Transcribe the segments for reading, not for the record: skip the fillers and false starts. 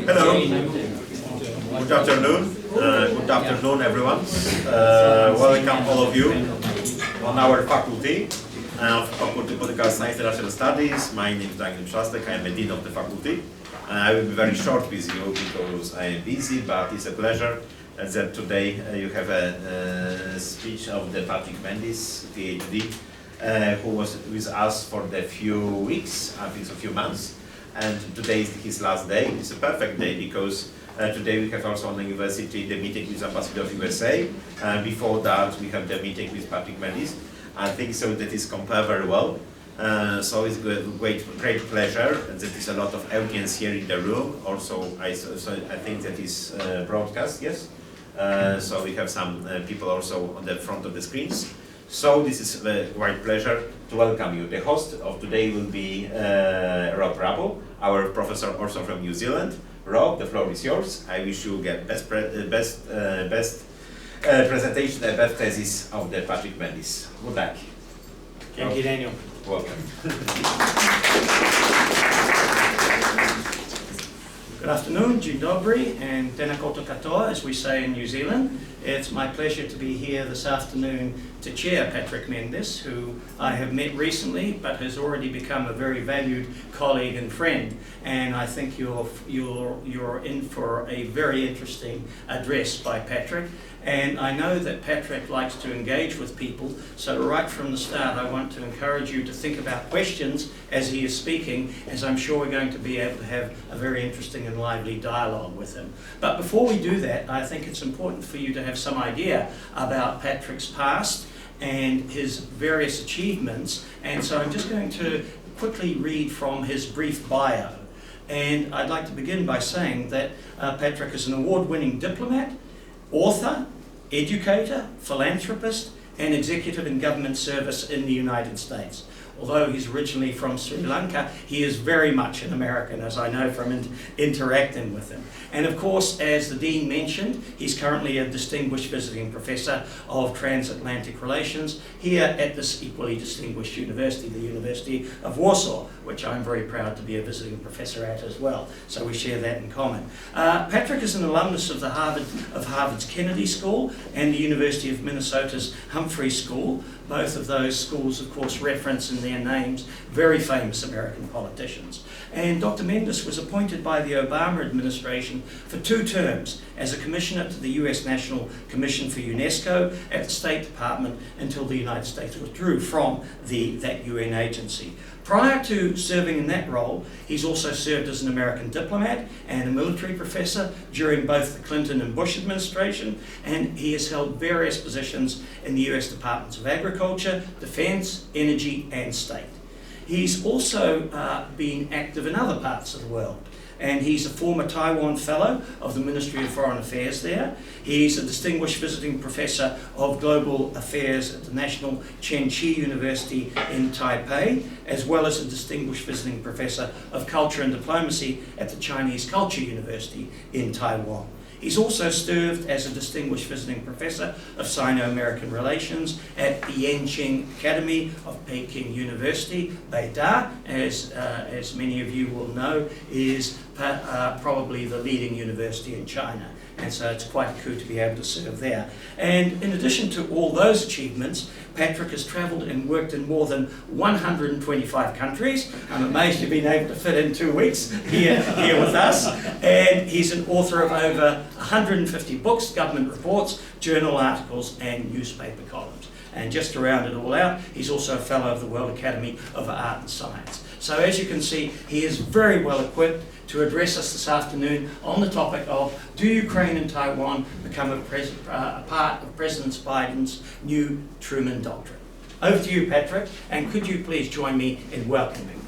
Hello. Good afternoon. Good afternoon, everyone. Welcome all of you on our faculty of Faculty of Political Science and International Studies. My name is Untitled. I am the Dean of the faculty. I will be very short with you because I am busy, but it's a pleasure that today you have a speech of the Patrick Mendis, PhD, who was with us for the few weeks, I think a few months. And today is his last day. It's a perfect day because today we have also on the university the meeting with Ambassador of USA. Before that we have the meeting with Patrick Mendis. I think so that is compared very well. So it's a great pleasure. And there is a lot of audience here in the room. Also, I think that is broadcast, yes? So we have some people also on the front of the screens. So this is a great pleasure to welcome you. The host of today will be Rabel, our professor also from New Zealand. Rob, the floor is yours. I wish you get best presentation and best thesis of the Patrick Mendis. Good luck. Thank you, Daniel. Welcome. Good afternoon, dzień dobry, and tēnā koutou katoa, as we say in New Zealand. It's my pleasure to be here this afternoon to chair Patrick Mendis, who I have met recently, but has already become a very valued colleague and friend. And I think you're in for a very interesting address by Patrick. And I know that Patrick likes to engage with people, so right from the start I want to encourage you to think about questions as he is speaking, as I'm sure we're going to be able to have a very interesting and lively dialogue with him. But before we do that, I think it's important for you to have some idea about Patrick's past and his various achievements, and so I'm just going to quickly read from his brief bio. And I'd like to begin by saying that Patrick is an award-winning diplomat, author, educator, philanthropist, and executive in government service in the United States. Although he's originally from Sri Lanka, he is very much an American, as I know from interacting with him. And of course, as the Dean mentioned, he's currently a distinguished visiting professor of transatlantic relations here at this equally distinguished university, the University of Warsaw, which I'm very proud to be a visiting professor at as well. So we share that in common. Patrick is an alumnus of Harvard's Kennedy School and the University of Minnesota's Humphrey School. Both of those schools, of course, reference in their names very famous American politicians. And Dr. Mendis was appointed by the Obama administration for 2 terms as a commissioner to the US National Commission for UNESCO at the State Department until the United States withdrew from that UN agency. Prior to serving in that role, he's also served as an American diplomat and a military professor during both the Clinton and Bush administration, and he has held various positions in the US Departments of Agriculture, Defense, Energy, and State. He's also been active in other parts of the world, and he's a former Taiwan Fellow of the Ministry of Foreign Affairs there. He's a distinguished visiting professor of global affairs at the National Chen Chi University in Taipei, as well as a distinguished visiting professor of culture and diplomacy at the Chinese Culture University in Taiwan. He's also served as a distinguished visiting professor of Sino-American relations at the Yenching Academy of Peking University. Beida, as many of you will know, is probably the leading university in China. And so it's quite a coup to be able to serve there. And in addition to all those achievements, Patrick has travelled and worked in more than 125 countries. I'm amazed you've been able to fit in 2 weeks here with us. And he's an author of over 150 books, government reports, journal articles, and newspaper columns. And just to round it all out, he's also a fellow of the World Academy of Art and Science. So as you can see, he is very well equipped to address us this afternoon on the topic of, do Ukraine and Taiwan become a part of President Biden's new Truman Doctrine? Over to you, Patrick, and could you please join me in welcoming?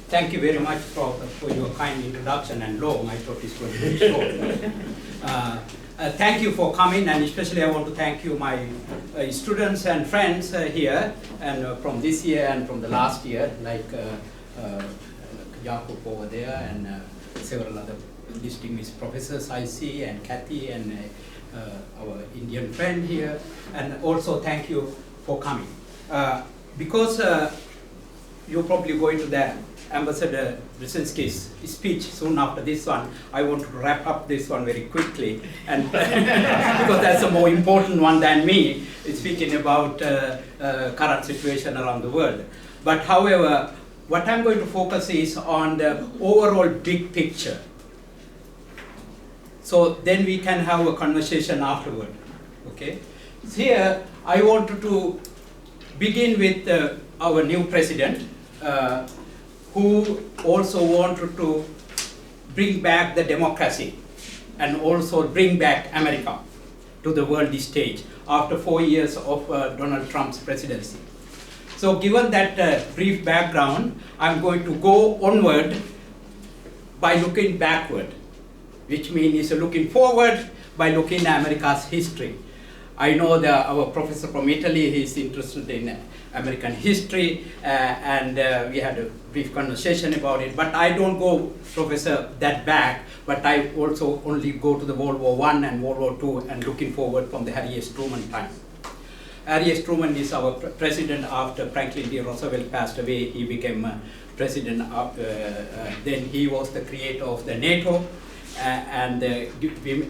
Thank you very much, Prof, for your kind introduction and long. I thought it's going to be short. Thank you for coming, and especially I want to thank you, my students and friends here, and from this year and from the last year, like Jakob over there and several other distinguished professors I see, and Kathy, and our Indian friend here, and also thank you for coming. Because you're probably going to the Ambassador Brzezinski's speech soon after this one, I want to wrap up this one very quickly, and because that's a more important one than me speaking about current situation around the world. But however, what I'm going to focus is on the overall big picture. So then we can have a conversation afterward, okay? So here, I wanted to begin with our new president, who also wanted to bring back the democracy and also bring back America to the world stage after 4 years of Donald Trump's presidency. So given that brief background, I'm going to go onward by looking backward, which means looking forward by looking at America's history. I know that our professor from Italy is interested in American history, and we had a brief conversation about it, but I don't go, Professor, that back, but I also only go to the World War I and World War II and looking forward from the Harry S. Truman time. Harry S. Truman is our president after Franklin D. Roosevelt passed away. He became president, then he was the creator of the NATO, and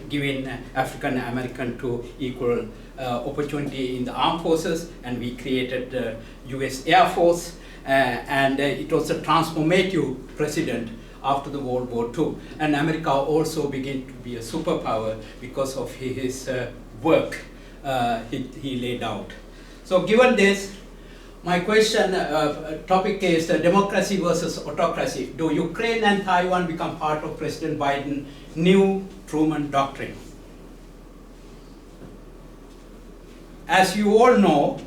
giving African American to equal opportunity in the armed forces, and we created the US Air Force, and it was a transformative president after the World War II. And America also began to be a superpower because of his work he laid out. So given this, my question, topic is democracy versus autocracy. Do Ukraine and Taiwan become part of President Biden's new Truman Doctrine? As you all know,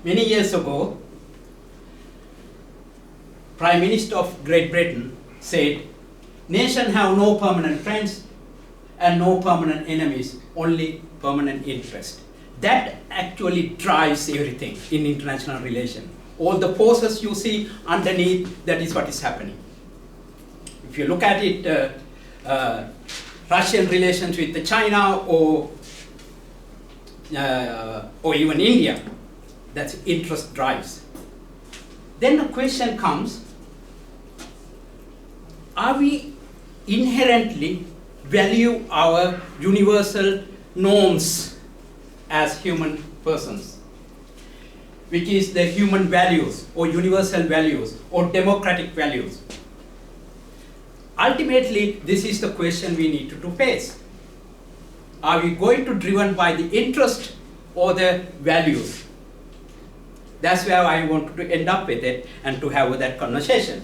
many years ago, Prime Minister of Great Britain said, nations have no permanent friends and no permanent enemies, only permanent interest. That actually drives everything in international relations. All the forces you see underneath, that is what is happening. If you look at it, Russian relations with China or even India, that's interest drives. Then the question comes, are we inherently value our universal norms as human persons, which is the human values or universal values or democratic values? Ultimately, this is the question we need to face. Are we going to driven by the interest or the values? That's where I want to end up with it and to have that conversation.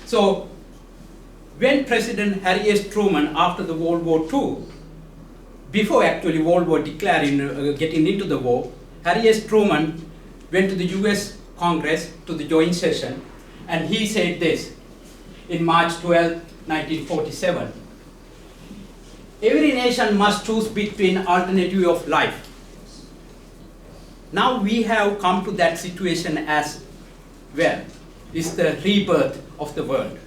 So, when President Harry S. Truman, after the World War II, before actually World War declaring, getting into the war, Harry S. Truman went to the US Congress to the joint session, and he said this in March 12, 1947. Every nation must choose between alternative of life. Now we have come to that situation as well. It's the rebirth of the world.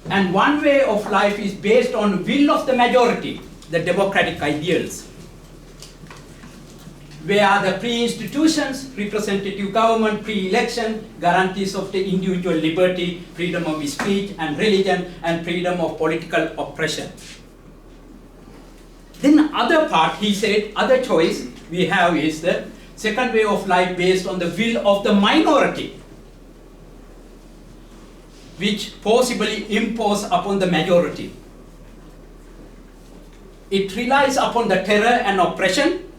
And one way of life is based on will of the majority, the democratic ideals, where the pre-institutions, representative government, pre-election, guarantees of the individual liberty, freedom of speech and religion, and freedom of political oppression. Then the other part, he said, other choice we have is the second way of life based on the will of the minority, which possibly impose upon the majority. It relies upon the terror and oppression,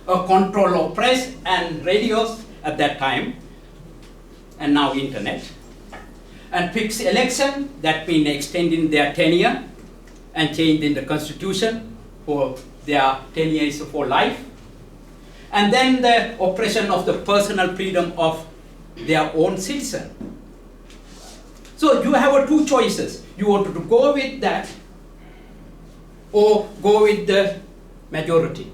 a control of press and radios at that time, and now internet, and fixed election, that means extending their tenure and changing the constitution for their 10 years for life, and then the oppression of the personal freedom of their own citizen. So you have two choices. You want to go with that or go with the majority.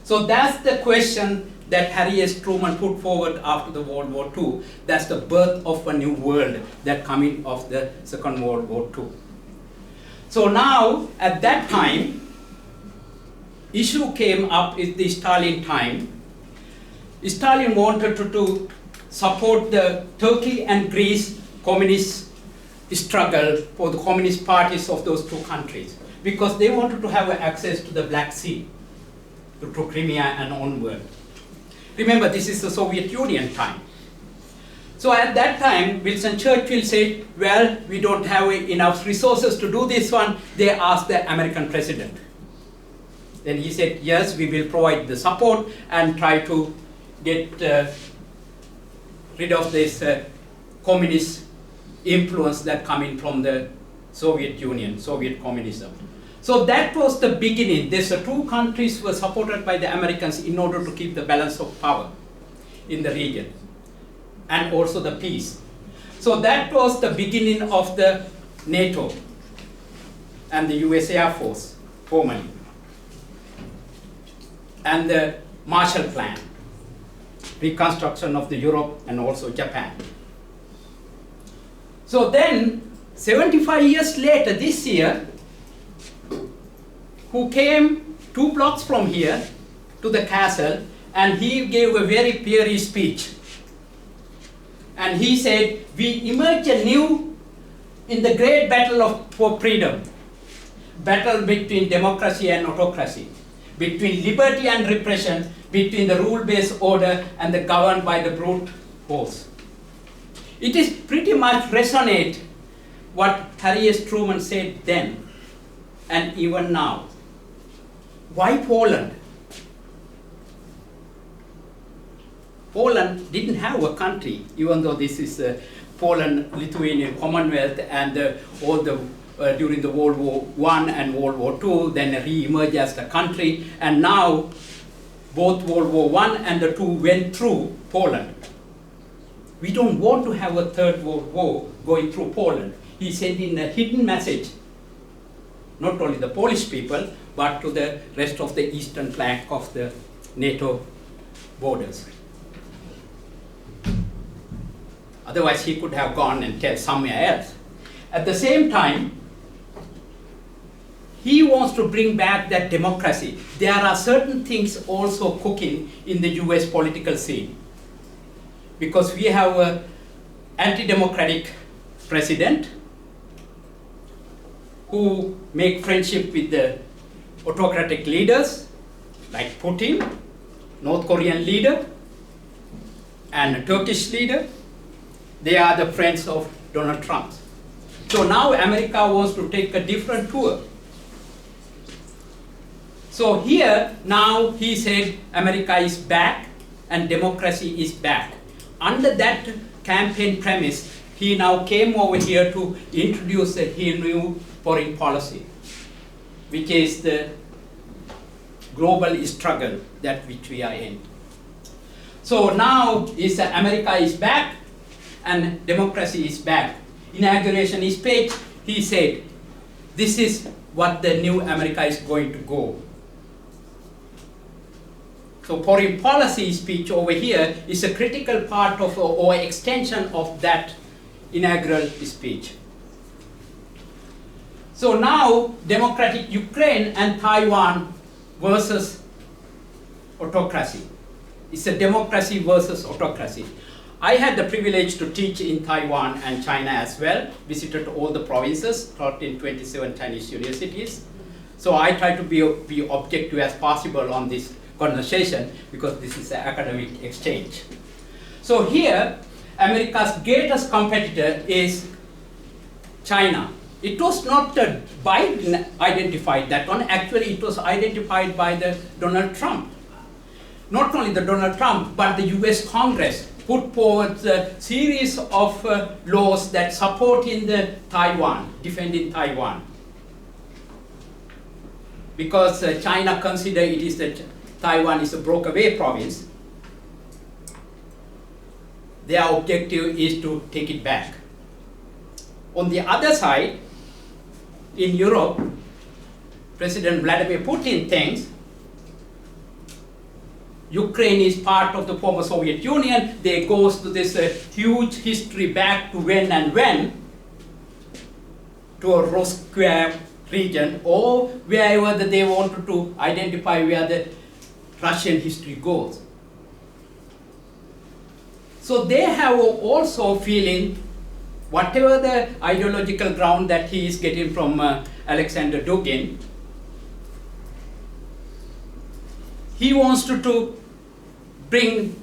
So that's the question that Harry S. Truman put forward after the World War II. That's the birth of a new world that coming of the Second World War II. So now, at that time, issue came up in the Stalin time. Stalin wanted to support the Turkey and Greece communist struggle for the communist parties of those two countries, because they wanted to have access to the Black Sea, to Crimea and onward. Remember, this is the Soviet Union time. So at that time, Winston Churchill said, well, we don't have enough resources to do this one. They asked the American president. Then he said, yes, we will provide the support and try to get rid of this communist influence that coming from the Soviet Union, Soviet communism. So that was the beginning. These two countries were supported by the Americans in order to keep the balance of power in the region and also the peace. So that was the beginning of the NATO and the US Air Force formally, and the Marshall Plan, reconstruction of the Europe and also Japan. So then, 75 years later, this year, who came 2 blocks from here to the castle, and he gave a very fiery speech. And he said, we emerge anew in the great battle for freedom, battle between democracy and autocracy, between liberty and repression, between the rule-based order and the governed by the brute force. It is pretty much resonate what Harry S. Truman said then and even now. Why Poland? Poland didn't have a country, even though this is Poland, Lithuanian Commonwealth, and all the during the World War I and World War II, then re-emerged as a country, and now both World War I and the II went through Poland. We don't want to have a third World War going through Poland. He sent in a hidden message, not only the Polish people, but to the rest of the eastern flank of the NATO borders. Otherwise, he could have gone and tell somewhere else. At the same time, he wants to bring back that democracy. There are certain things also cooking in the US political scene, because we have an anti-democratic president who make friendship with the autocratic leaders like Putin, North Korean leader, and a Turkish leader. They are the friends of Donald Trump. So now America wants to take a different tour. So here, now he said America is back and democracy is back. Under that campaign premise, he now came over here to introduce a new foreign policy, which is the global struggle that which we are in. So now is America is back and democracy is back. Inauguration speech, he said, this is what the new America is going to go. So foreign policy speech over here is a critical part of or extension of that inaugural speech. So now democratic Ukraine and Taiwan versus autocracy. It's a democracy versus autocracy. I had the privilege to teach in Taiwan and China as well, visited all the provinces, taught in 27 Chinese universities. So I try to be objective as possible on this conversation, because this is an academic exchange. So here, America's greatest competitor is China. It was not Biden identified that one, actually it was identified by the Donald Trump. Not only the Donald Trump, but the US Congress put forward a series of laws that support in the Taiwan, defending Taiwan. Because China consider it is that Taiwan is a broke-away province, their objective is to take it back. On the other side, in Europe, President Vladimir Putin thinks Ukraine is part of the former Soviet Union. They goes to this huge history back to when, to a Roskva region, or wherever that they wanted to identify where the Russian history goes. So they have also feeling whatever the ideological ground that he is getting from Alexander Dugin, he wants to bring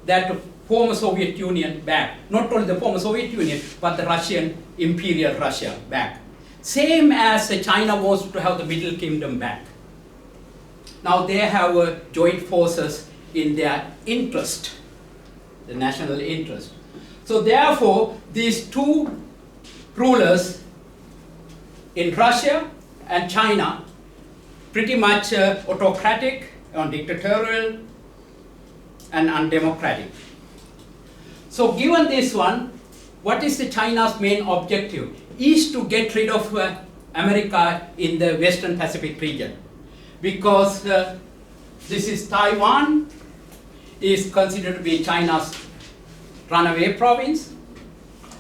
that former Soviet Union back. Not only the former Soviet Union, but the Russian, Imperial Russia back. Same as China wants to have the Middle Kingdom back. Now they have joint forces in their interest, the national interest. So therefore, these two rulers in Russia and China, pretty much autocratic, dictatorial, and undemocratic. So given this one, what is the China's main objective? Is to get rid of America in the Western Pacific region. Because this is Taiwan, is considered to be China's runaway province,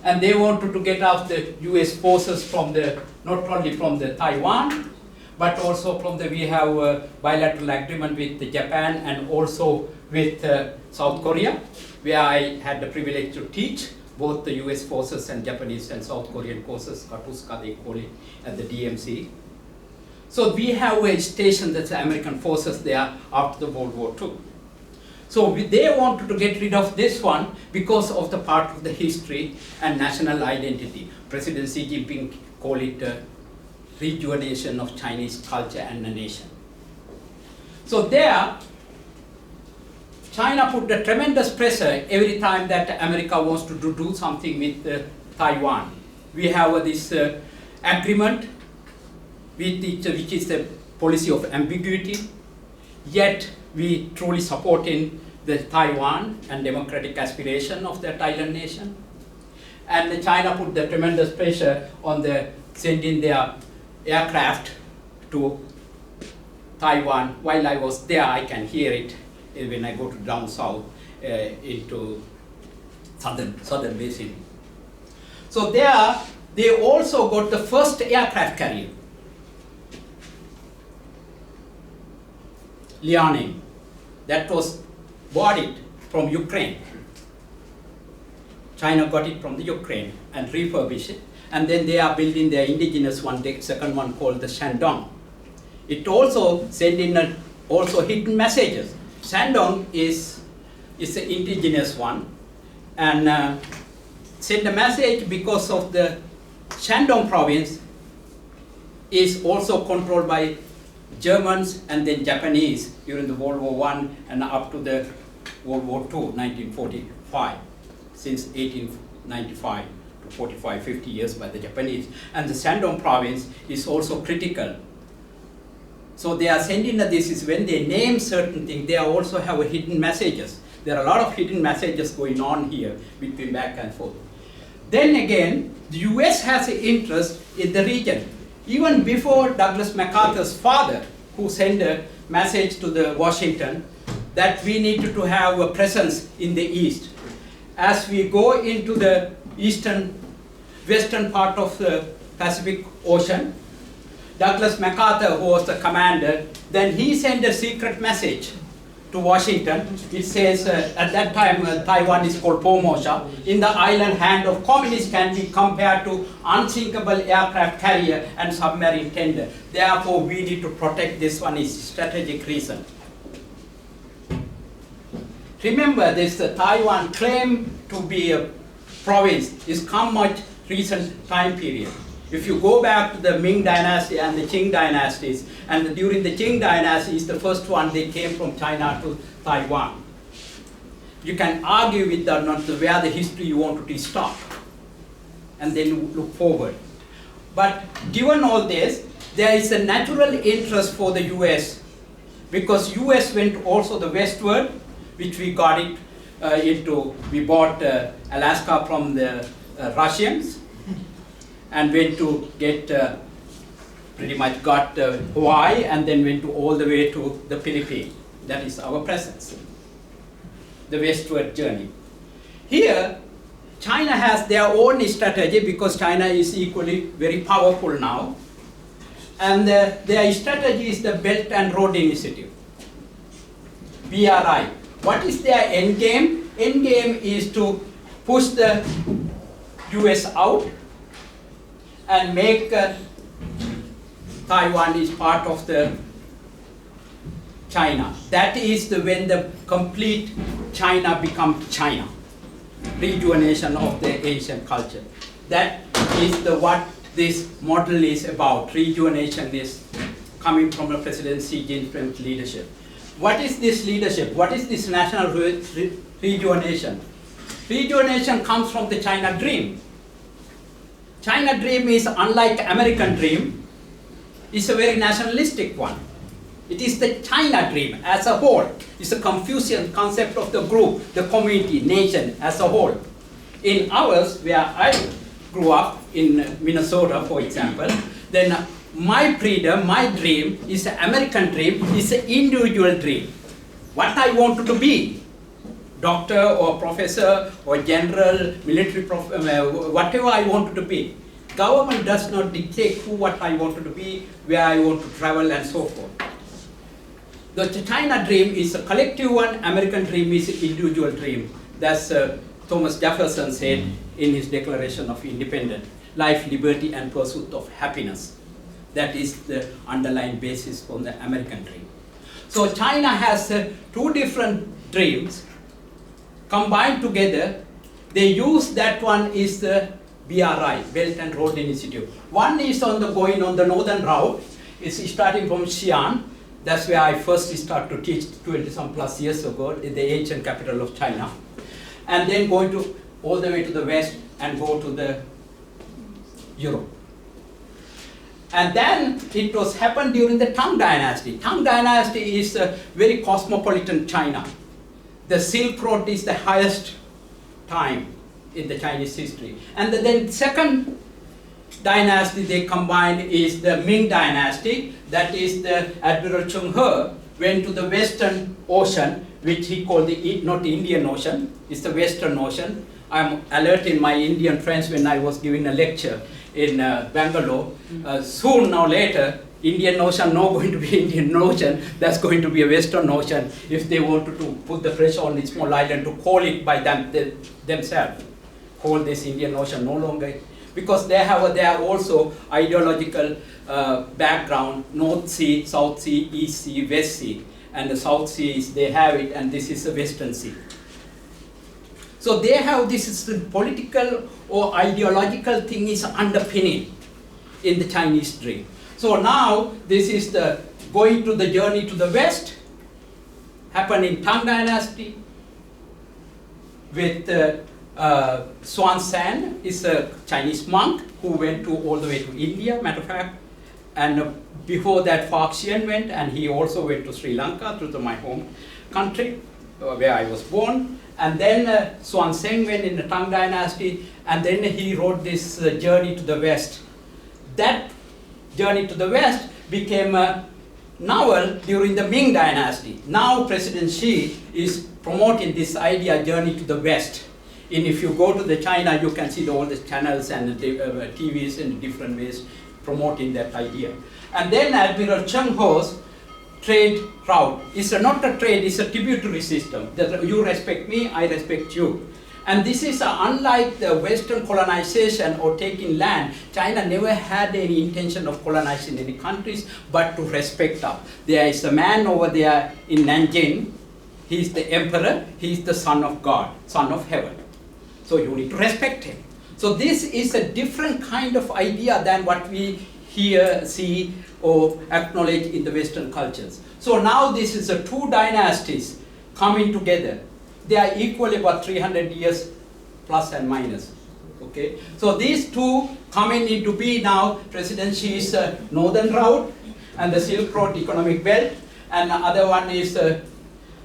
and they wanted to get out the US forces from the, not only from the Taiwan, but also from the, we have a bilateral agreement with Japan and also with South Korea, where I had the privilege to teach both the US forces and Japanese and South Korean forces, Katuska they call it, at the DMC. So we have a station that's American forces there after the World War II. So they wanted to get rid of this one because of the part of the history and national identity. President Xi Jinping called it rejuvenation of Chinese culture and the nation. So there, China put a tremendous pressure every time that America wants to do something with Taiwan. We have this agreement with which is the policy of ambiguity, yet we truly supporting the Taiwan and democratic aspiration of that island nation. And China put the tremendous pressure on the sending their aircraft to Taiwan. While I was there, I can hear it when I go to down south into southern basin. So there, they also got the first aircraft carrier, Liaoning, that was bought it from Ukraine. China got it from the Ukraine and refurbished it, and then they are building their indigenous one, the second one called the Shandong. It also sent in also hidden messages. Shandong is the indigenous one, and send a message because of the Shandong province is also controlled by Germans and then Japanese during the World War I and up to the World War II, 1945, since 1895 to 45, 50 years by the Japanese. And the Shandong province is also critical. So they are sending this is when they name certain things, they also have hidden messages. There are a lot of hidden messages going on here between back and forth. Then again, the US has an interest in the region. Even before Douglas MacArthur's father, who sent a message to the Washington that we needed to have a presence in the East. As we go into the western part of the Pacific Ocean, Douglas MacArthur, who was the commander, then he sent a secret message to Washington. It says, at that time, Taiwan is called Formosa. In the island hand of communists can be compared to unsinkable aircraft carrier and submarine tender. Therefore, we need to protect this one is strategic reason. Remember this, Taiwan claim to be a province is come much recent time period. If you go back to the Ming dynasty and the Qing dynasties, and during the Qing dynasty is the first one, they came from China to Taiwan. You can argue with that, not where the history you want to stop, and then look forward. But given all this, there is a natural interest for the US, because US went also the westward, which we got it we bought Alaska from the Russians, and went to get, pretty much got Hawaii, and then went to all the way to the Philippines. That is our presence, the westward journey. Here, China has their own strategy because China is equally very powerful now. And their strategy is the Belt and Road Initiative, BRI. What is their end game? End game is to push the US out and make Taiwan is part of the China. That is when the complete China becomes China. Rejuvenation of the ancient culture. That is what this model is about. Rejuvenation is coming from the President Xi Jinping's leadership. What is this leadership? What is this national rejuvenation? Rejuvenation comes from the China dream. China dream is unlike American dream. It's a very nationalistic one. It is the China dream as a whole. It's a Confucian concept of the group, the community, nation as a whole. In ours, where I grew up in Minnesota, for example, then my freedom, my dream is an American dream, is an individual dream. What I wanted to be, doctor or professor or general, military, whatever I wanted to be. Government does not dictate what I wanted to be, where I want to travel and so forth. The China dream is a collective one, American dream is an individual dream. That's Thomas Jefferson said in his Declaration of Independence, life, liberty, and pursuit of happiness. That is the underlying basis for the American dream. So China has two different dreams combined together. They use that one is the BRI, Belt and Road Initiative. One is going on the northern route. It's starting from Xi'an. That's where I first started to teach 20-some plus years ago in the ancient capital of China. And then going to all the way to the west and go to the Europe. And then it was happened during the Tang Dynasty. Tang Dynasty is a very cosmopolitan China. The Silk Road is the highest time in the Chinese history. And then second dynasty they combined is the Ming Dynasty. That is the Admiral Chung He went to the Western Ocean, which he called not Indian Ocean, it's the Western Ocean. I'm alerting my Indian friends when I was giving a lecture in Bangalore. Soon now later, Indian Ocean not going to be Indian Ocean, that's going to be a Western Ocean if they wanted to put the pressure on a small island to call it by themselves. Call this Indian Ocean no longer, because they have also ideological background, North Sea, South Sea, East Sea, West Sea. And the South Sea is, they have it, and this is the Western Sea. So they have this is the political or ideological thing is underpinning in the Chinese dream. So now this is the going to the journey to the west, happened in Tang Dynasty with Xuan Zan is a Chinese monk who went all the way to India, matter of fact, and before that Faxian went, and he also went to Sri Lanka, to my home country, where I was born, and then Xuan Zan went in the Tang Dynasty, and then he wrote this journey to the west. That journey to the west became a novel during the Ming Dynasty. Now President Xi is promoting this idea, journey to the west. And if you go to the China, you can see all the channels and the TVs in different ways promoting that idea. And then Admiral Cheng Ho's trade route is not a trade, it's a tributary system. That you respect me, I respect you. And this is unlike the Western colonization or taking land. China never had any intention of colonizing any countries, but to respect us. There is a man over there in Nanjing. He is the emperor. He is the son of God, son of heaven. So you need to respect him. So this is a different kind of idea than what we hear, see, or acknowledge in the Western cultures. So now this is two dynasties coming together. They are equally about 300 years plus and minus. Okay, so these two coming into being now. President Xi's northern route and the Silk Road economic belt, and the other one is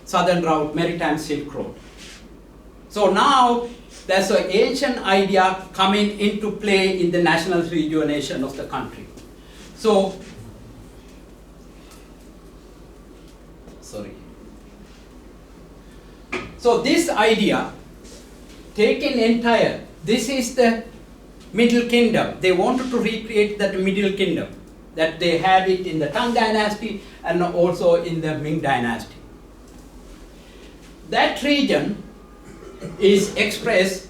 southern route, maritime Silk Road. So now there's an ancient idea coming into play in the national rejuvenation of the country. So, sorry. So this idea, taken entire, this is the Middle Kingdom. They wanted to recreate that Middle Kingdom, that they had it in the Tang Dynasty and also in the Ming Dynasty. That region is expressed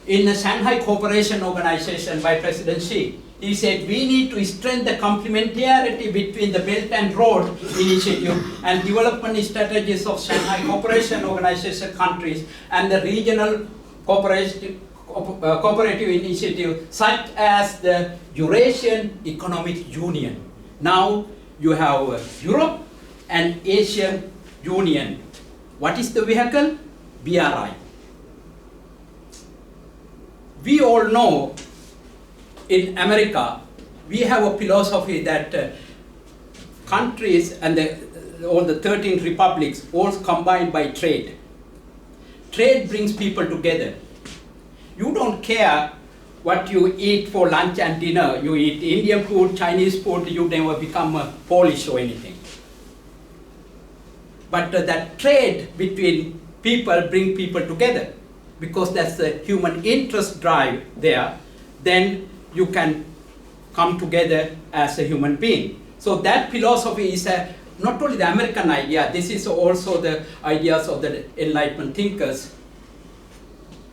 in the Shanghai Cooperation Organization by President Xi. He said, we need to strengthen the complementarity between the Belt and Road Initiative and development strategies of Shanghai Cooperation Organization countries and the regional cooperative initiative such as the Eurasian Economic Union. Now you have Europe and Asian Union. What is the vehicle? BRI. We all know in America, we have a philosophy that countries and all the 13 republics all combined by trade. Trade brings people together. You don't care what you eat for lunch and dinner. You eat Indian food, Chinese food, you never become Polish or anything. But that trade between people bring people together, because that's the human interest drive there. Then you can come together as a human being. So that philosophy is not only the American idea, this is also the ideas of the Enlightenment thinkers.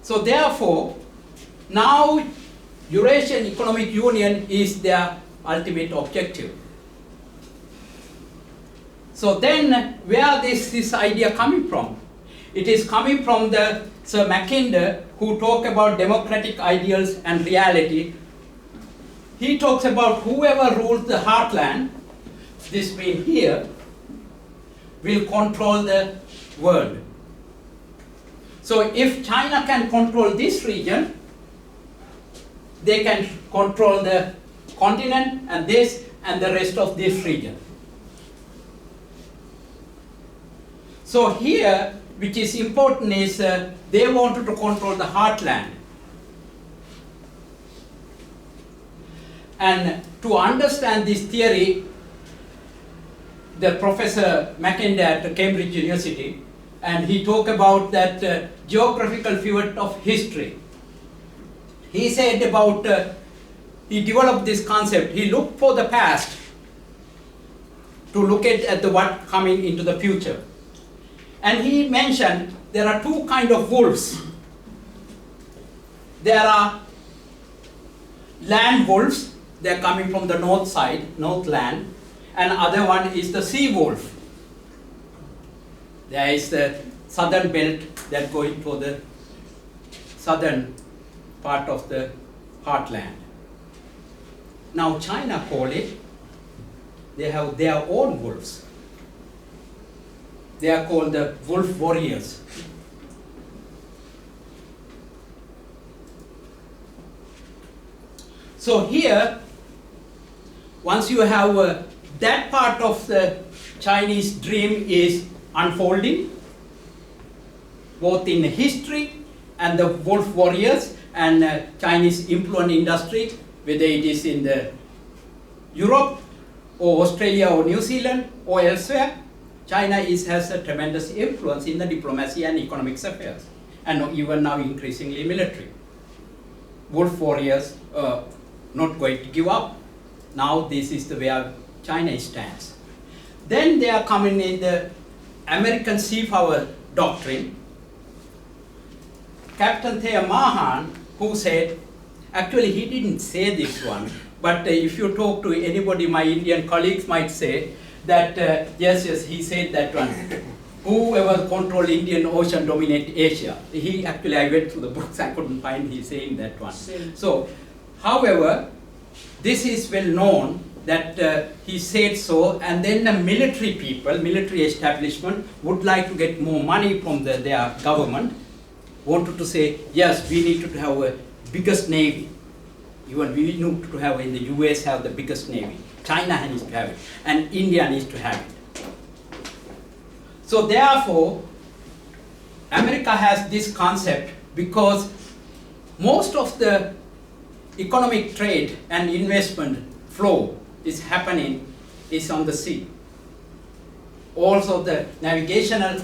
So therefore, now Eurasian Economic Union is their ultimate objective. So then, where is this idea coming from? It is coming from the Sir Mackinder, who talk about democratic ideals and reality. He talks about whoever rules the heartland, this being here, will control the world. So if China can control this region, they can control the continent and this and the rest of this region. So here, which is important is they wanted to control the heartland. And to understand this theory, the Professor Mackinder at Cambridge University, and he talked about that geographical pivot of history. He said about, he developed this concept, he looked for the past to look at the what coming into the future. And he mentioned there are two kinds of wolves. There are land wolves, they are coming from the north side, northland, and other one is the sea wolf. There is the southern belt that going for the southern part of the heartland. Now China call it, they have their own wolves. They are called the wolf warriors. So here, once you have that part of the Chinese dream is unfolding, both in history and the wolf warriors and Chinese influence industry, whether it is in the Europe or Australia or New Zealand or elsewhere, China has a tremendous influence in the diplomacy and economic affairs, and even now increasingly military. Wolf warriors are not going to give up. Now this is the way China stands. Then they are coming in the American sea power doctrine. Captain Thea Mahan, who said, actually he didn't say this one, but if you talk to anybody, my Indian colleagues might say that, yes, he said that one. Whoever control Indian Ocean dominate Asia. I went through the books, I couldn't find he saying that one. So, however, this is well known that he said so, and then the military people, military establishment would like to get more money from their government, wanted to say, yes, we need to have a biggest navy. Even we need to have in the US have the biggest navy. China needs to have it, and India needs to have it. So therefore, America has this concept because most of the economic trade and investment flow is happening is on the sea. Also the navigational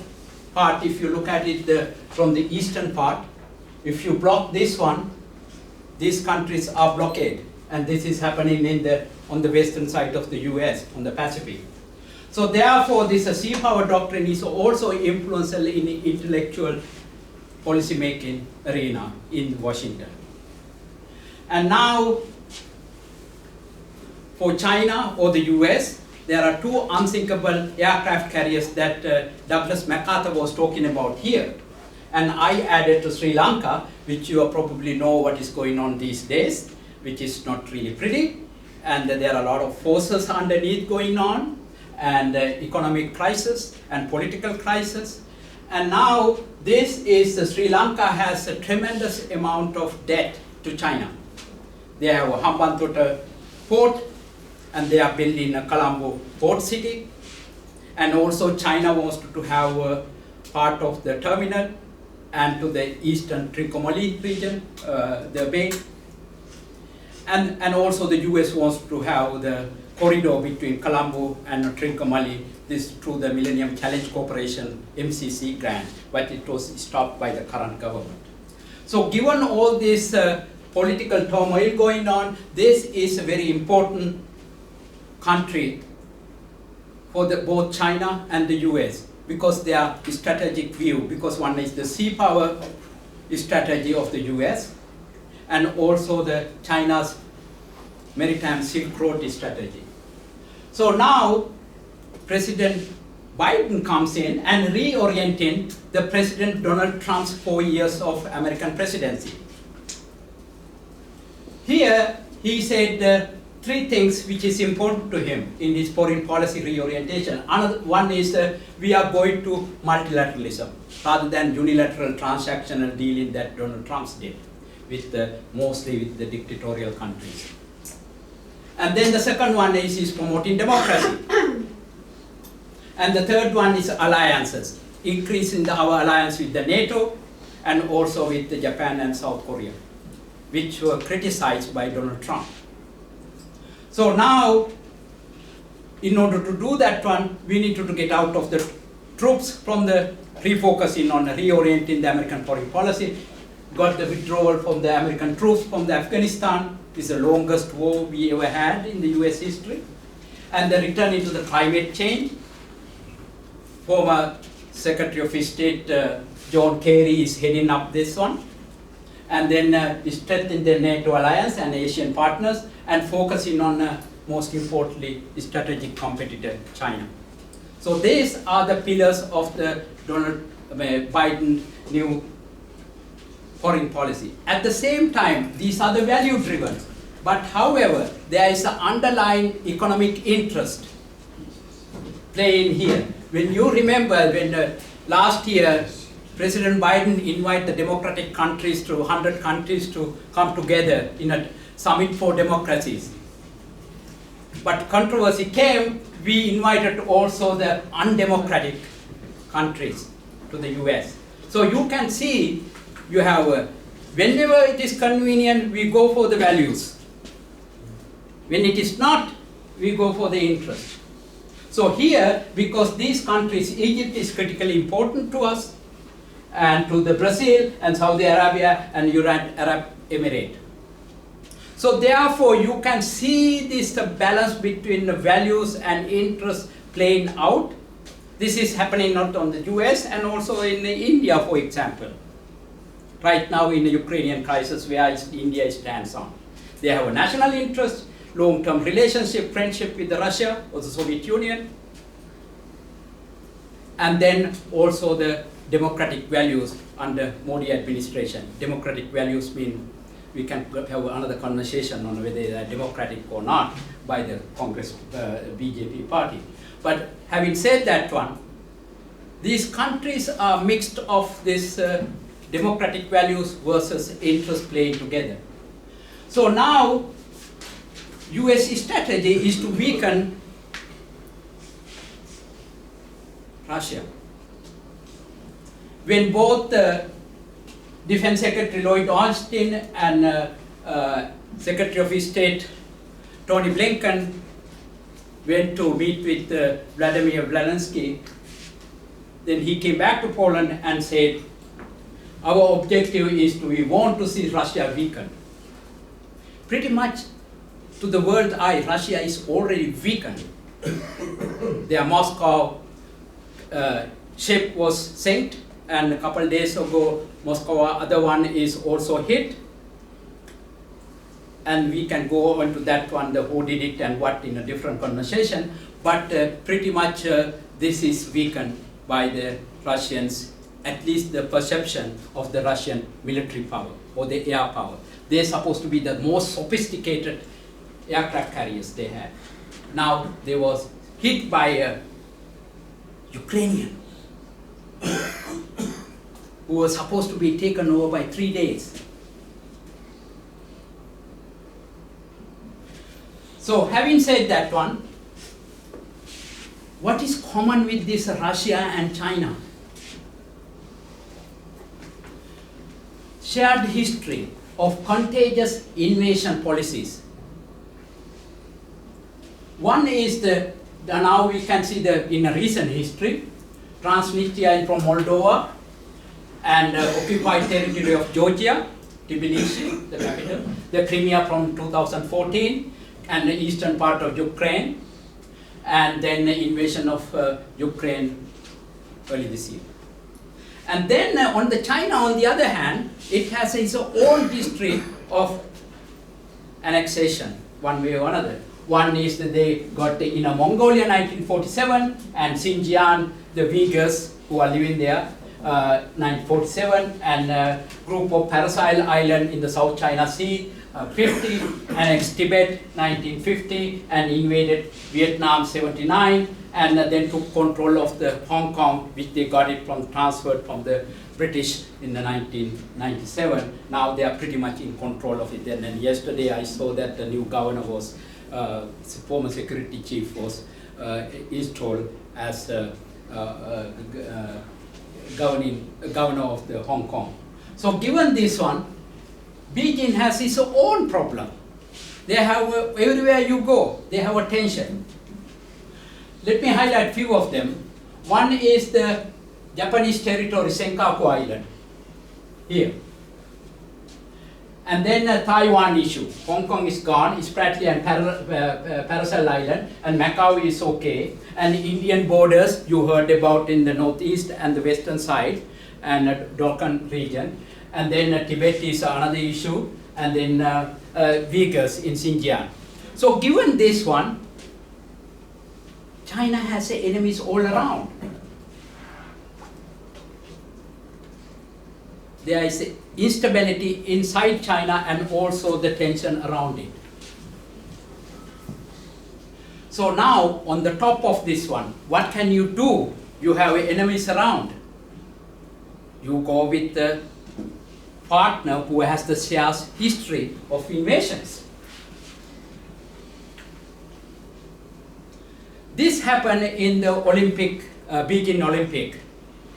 part, if you look at it from the eastern part, if you block this one, these countries are blockaded, and this is happening on the western side of the US, on the Pacific. So therefore, this sea power doctrine is also influential in the intellectual policy making arena in Washington. And now, for China or the US, there are two unsinkable aircraft carriers that Douglas MacArthur was talking about here. And I added to Sri Lanka, which you probably know what is going on these days, which is not really pretty. And there are a lot of forces underneath going on, and economic crisis and political crisis. And now this is, Sri Lanka has a tremendous amount of debt to China. They have a Hambantota port, and they are building a Colombo port city. And also China wants to have a part of the terminal and to the eastern Trincomalee region, the bay. And also the US wants to have the corridor between Colombo and Trincomalee, this through the Millennium Challenge Corporation MCC grant, but it was stopped by the current government. So given all this political turmoil going on, this is a very important country for both China and the US, because they are strategic view, because one is the sea power strategy of the US, and also the China's maritime Silk Road strategy. So now President Biden comes in and reorienting the President Donald Trump's 4 years of American presidency. Here he said three things which is important to him in his foreign policy reorientation. Another one is we are going to multilateralism rather than unilateral transactional dealing that Donald Trump did, with mostly with the dictatorial countries. And then the second one is he's promoting democracy. And the third one is alliances, increasing our alliance with the NATO and also with the Japan and South Korea, which were criticized by Donald Trump. So now, in order to do that one, we need to get out of the troops from the refocusing on reorienting the American foreign policy, got the withdrawal from the American troops from the Afghanistan. It's the longest war we ever had in the US history. And the return into the climate change. Former Secretary of State John Kerry is heading up this one. And then strengthen the NATO alliance and Asian partners, and focusing on, most importantly, strategic competitor China. So these are the pillars of the Donald Biden new foreign policy. At the same time, these are the value driven, but however, there is an underlying economic interest playing here. When you remember when last year President Biden invited the democratic countries to 100 countries to come together in a summit for democracies. But controversy came, we invited also the undemocratic countries to the US. So you can see, you have, whenever it is convenient, we go for the values. When it is not, we go for the interest. So here, because these countries, Egypt is critically important to us, and to the Brazil and Saudi Arabia and United Arab Emirates. So therefore, you can see this balance between the values and interests playing out. This is happening not on the US and also in India, for example. Right now in the Ukrainian crisis, where India stands on. They have a national interest, long-term relationship, friendship with Russia or the Soviet Union. And then also the democratic values under Modi administration. Democratic values mean, we can have another conversation on whether they are democratic or not by the Congress BJP party. But having said that one, these countries are mixed of this democratic values versus interest playing together. So now, US strategy is to weaken Russia. When both Defense Secretary Lloyd Austin and Secretary of State Tony Blinken went to meet with Vladimir Zelensky, Then he came back to Poland and said, our objective is we want to see Russia weakened. Pretty much to the world eye, Russia is already weakened. Their Moscow ship was sank, and a couple of days ago, Moscow other one is also hit. And we can go on to that one, the who did it and what, in a different conversation. But pretty much this is weakened by the Russians, at least the perception of the Russian military power or the air power. They're supposed to be the most sophisticated aircraft carriers they had. Now they was hit by a Ukrainian who was supposed to be taken over by 3 days. So having said that one, what is common with this Russia and China? Shared history of contagious invasion policies. One is now we can see in a recent history, Transnistria from Moldova and occupied territory of Georgia, Tbilisi, the capital, the Crimea from 2014, and the eastern part of Ukraine, and then the invasion of Ukraine early this year. And then on the China, on the other hand, it has its own history of annexation, one way or another. One is that they got the Inner Mongolia 1947, and Xinjiang, the Uyghurs who are living there, 1947, and a group of Paracel Island in the South China Sea, 50, annexed Tibet 1950, and invaded Vietnam 79, and then took control of the Hong Kong, which they got it from, transferred from the British in the 1997. Now they are pretty much in control of it. And then yesterday I saw that the new governor was, former security chief was installed as governor of the Hong Kong. So given this one, Beijing has its own problem. They have, everywhere you go, they have a tension. Let me highlight few of them. One is the Japanese territory, Senkaku Island, here. And then the Taiwan issue. Hong Kong is gone, Spratly and Paracel Island, and Macau is okay. And Indian borders, you heard about in the northeast and the western side, and Doctrine region. And then Tibet is another issue, and then Uyghurs in Xinjiang. So given this one, China has enemies all around. There is instability inside China and also the tension around it. So now, on the top of this one, what can you do? You have enemies around. You go with the partner who has the shared history of invasions. This happened in the Olympic, Beijing Olympic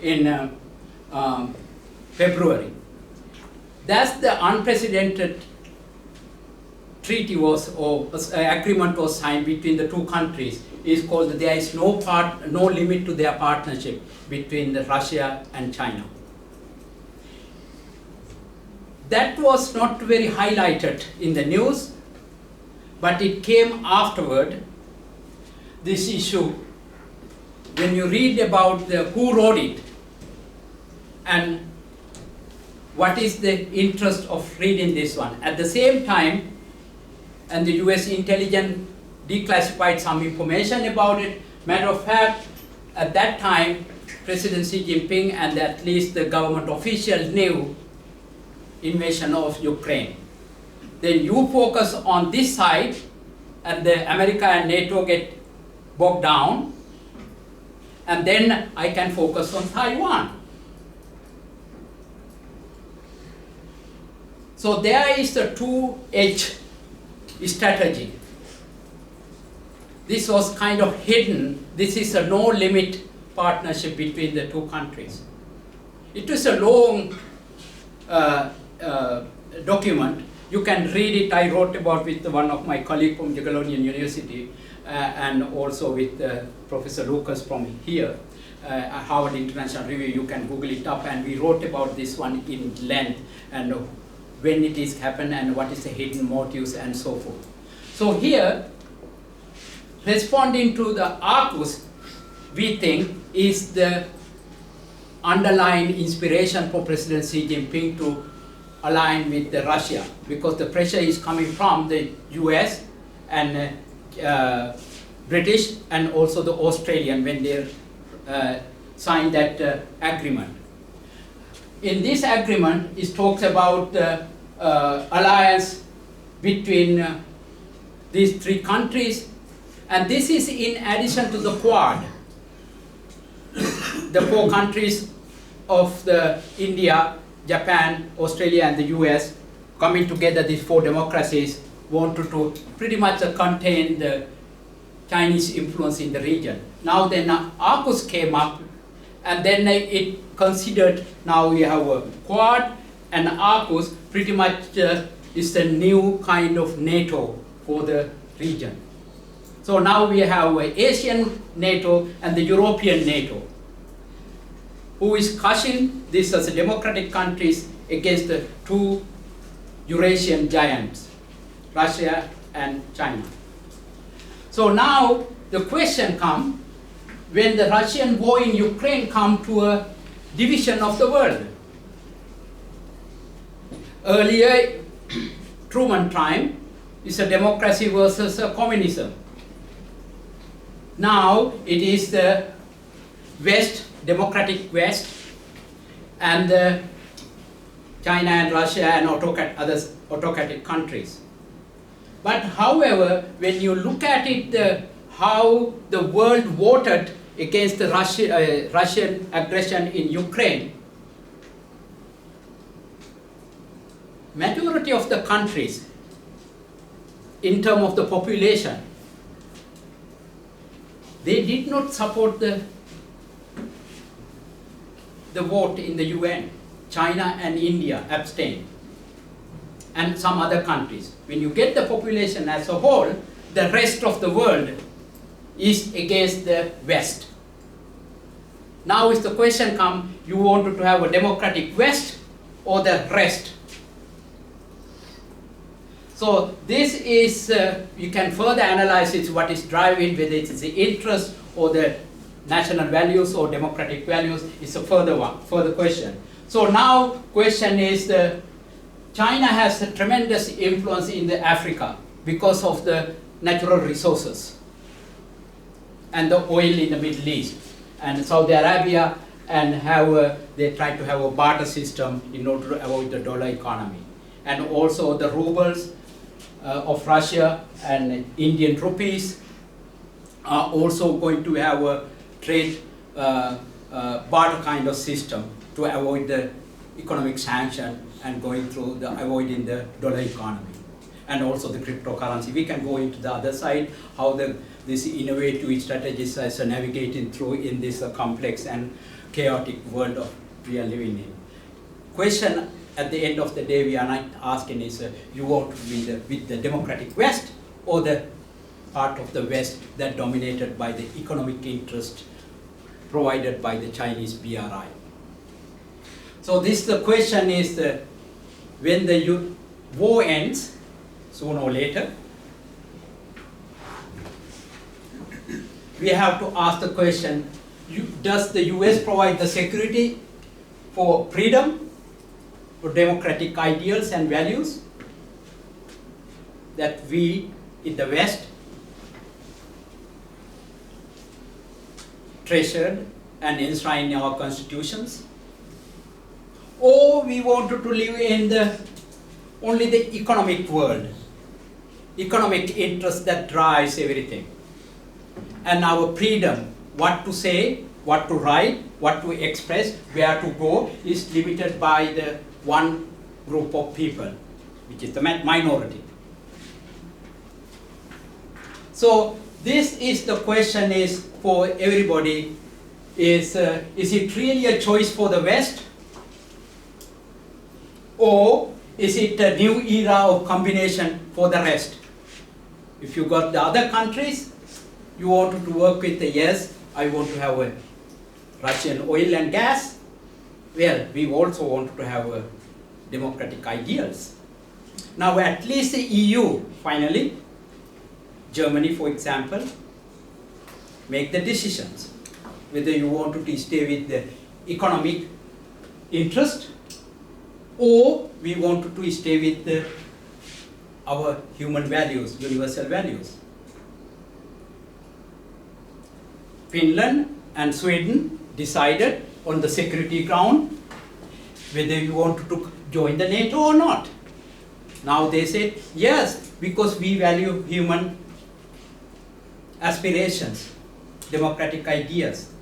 in February. That's the unprecedented treaty was, or agreement was signed between the two countries. Is called, there is no limit to their partnership between Russia and China. That was not very highlighted in the news, but it came afterward. This issue, when you read about who wrote it and what is the interest of reading this one. At the same time, and the US intelligence declassified some information about it. Matter of fact, at that time, President Xi Jinping and at least the government officials knew invasion of Ukraine. Then you focus on this side, and the America and NATO get bogged down, and then I can focus on Taiwan. So there is a two-edged strategy. This was kind of hidden. This is a no-limit partnership between the two countries. It was a long document, You can read it. I wrote about with one of my colleagues from Jagiellonian University and also with Professor Lucas from here, Harvard International Review. You can Google it up, and we wrote about this one in length and when it is happened and what is the hidden motives and so forth. So here, responding to the AUKUS, we think is the underlying inspiration for President Xi Jinping to align with Russia, because the pressure is coming from the US and British and also the Australian when they signed that agreement. In this agreement, it talks about alliance between these three countries, and this is in addition to the Quad, the four countries of the India, Japan, Australia, and the US coming together. These four democracies wanted to pretty much contain the Chinese influence in the region. Now then AUKUS came up, and then it considered, now we have a Quad and AUKUS pretty much is the new kind of NATO for the region. So now we have Asian NATO and the European NATO, who is crushing this as democratic countries against the two Eurasian giants, Russia and China. So now the question comes, when the Russian war in Ukraine come to a division of the world. Earlier, Truman time is a democracy versus a communism. Now it is the West, democratic West, and China and Russia and other autocratic countries. But however, when you look at it, how the world voted against the Russian aggression in Ukraine, majority of the countries, in terms of the population, they did not support the vote in the UN. China and India abstained, and some other countries. When you get the population as a whole, the rest of the world is against the West. Now is the question come, you wanted to have a democratic West or the rest? So this is, you can further analyze it, what is driving, whether it is the interest or the national values or democratic values, is a further question. So now question is, China has a tremendous influence in the Africa because of the natural resources and the oil in the Middle East. And Saudi Arabia and they try to have a barter system in order to avoid the dollar economy. And also the rubles of Russia and Indian rupees are also going to have a trade barter kind of system to avoid the economic sanction and going through avoiding the dollar economy. And also the cryptocurrency. We can go into the other side, how this innovative strategies are navigating through in this complex and chaotic world of we are living in. Question at the end of the day we are not asking is, you want to be with the democratic West or the part of the West that dominated by the economic interest provided by the Chinese BRI. So the question is, when the war ends, sooner or later, we have to ask the question, does the US provide the security for freedom, for democratic ideals and values that we in the West treasured and enshrined in our constitutions? Or we wanted to live in only the economic world, economic interest that drives everything. And our freedom, what to say, what to write, what to express, where to go, is limited by the one group of people, which is the minority. So this is the question is for everybody, is it really a choice for the West? Or is it a new era of combination for the rest? If you got the other countries, you wanted to work with the yes, I want to have a Russian oil and gas. Well, we also want to have a democratic ideals. Now at least the EU, finally, Germany for example, make the decisions whether you want to stay with the economic interest or we want to stay with our human values, universal values. Finland and Sweden decided on the security ground whether you want to join the NATO or not. Now they said yes, because we value human aspirations, democratic ideas.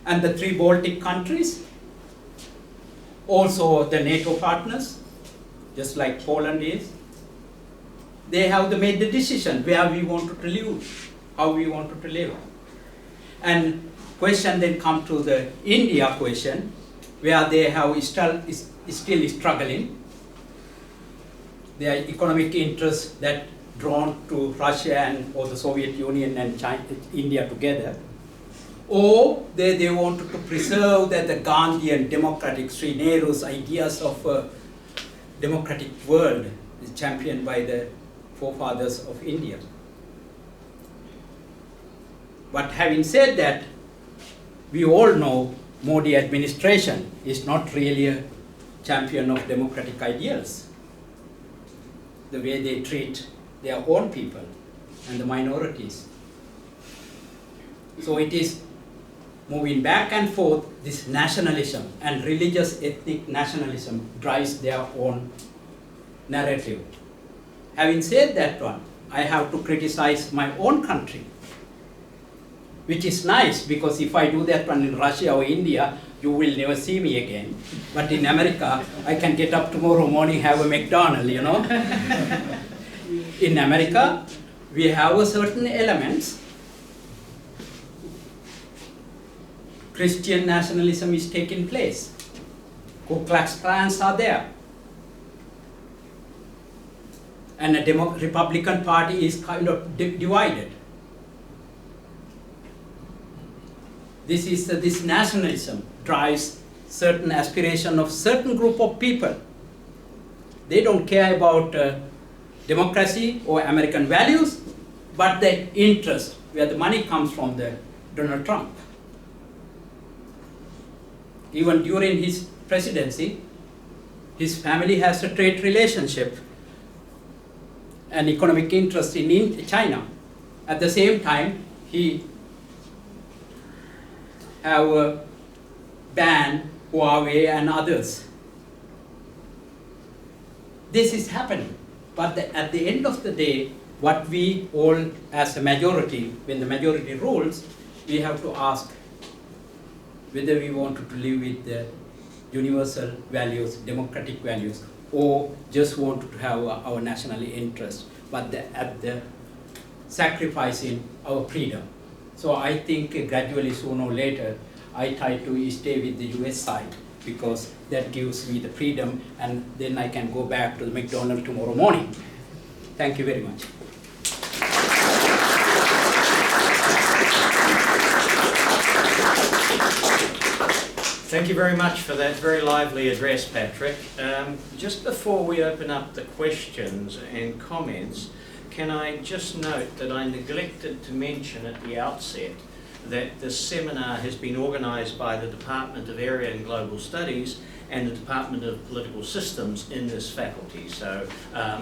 And the 3 Baltic countries, also the NATO partners, just like Poland is, they have made the decision where we wanted to live, how we wanted to live. And question then come to the India question, where they have still struggling. Their economic interests that drawn to Russia and or the Soviet Union and China, India together, or they wanted to preserve that the Gandhian democratic Sri Nehru's ideas of a democratic world is championed by the forefathers of India. But having said that, we all know Modi administration is not really a champion of democratic ideals. The way they treat their own people and the minorities. So it is moving back and forth, this nationalism and religious ethnic nationalism drives their own narrative. Having said that one, I have to criticize my own country, which is nice because if I do that one in Russia or India, you will never see me again. But in America, I can get up tomorrow morning, have a McDonald's, you know. In America, we have a certain elements. Christian nationalism is taking place. Ku Klux Klans are there. And the Republican Party is kind of divided. This nationalism drives certain aspiration of certain group of people. They don't care about democracy or American values, but the interest, where the money comes from the Donald Trump. Even during his presidency, his family has a trade relationship and economic interest in China. At the same time, he have banned Huawei and others. This is happening. But at the end of the day, what we all as a majority, when the majority rules, we have to ask whether we want to live with the universal values, democratic values, or just want to have our national interest, but at the sacrificing our freedom. So I think gradually, sooner or later, I try to stay with the US side because that gives me the freedom and then I can go back to the McDonald's tomorrow morning. Thank you very much. Thank you very much for that very lively address, Patrick. Just before we open up the questions and comments, can I just note that I neglected to mention at the outset that this seminar has been organised by the Department of Area and Global Studies and the Department of Political Systems in this faculty. So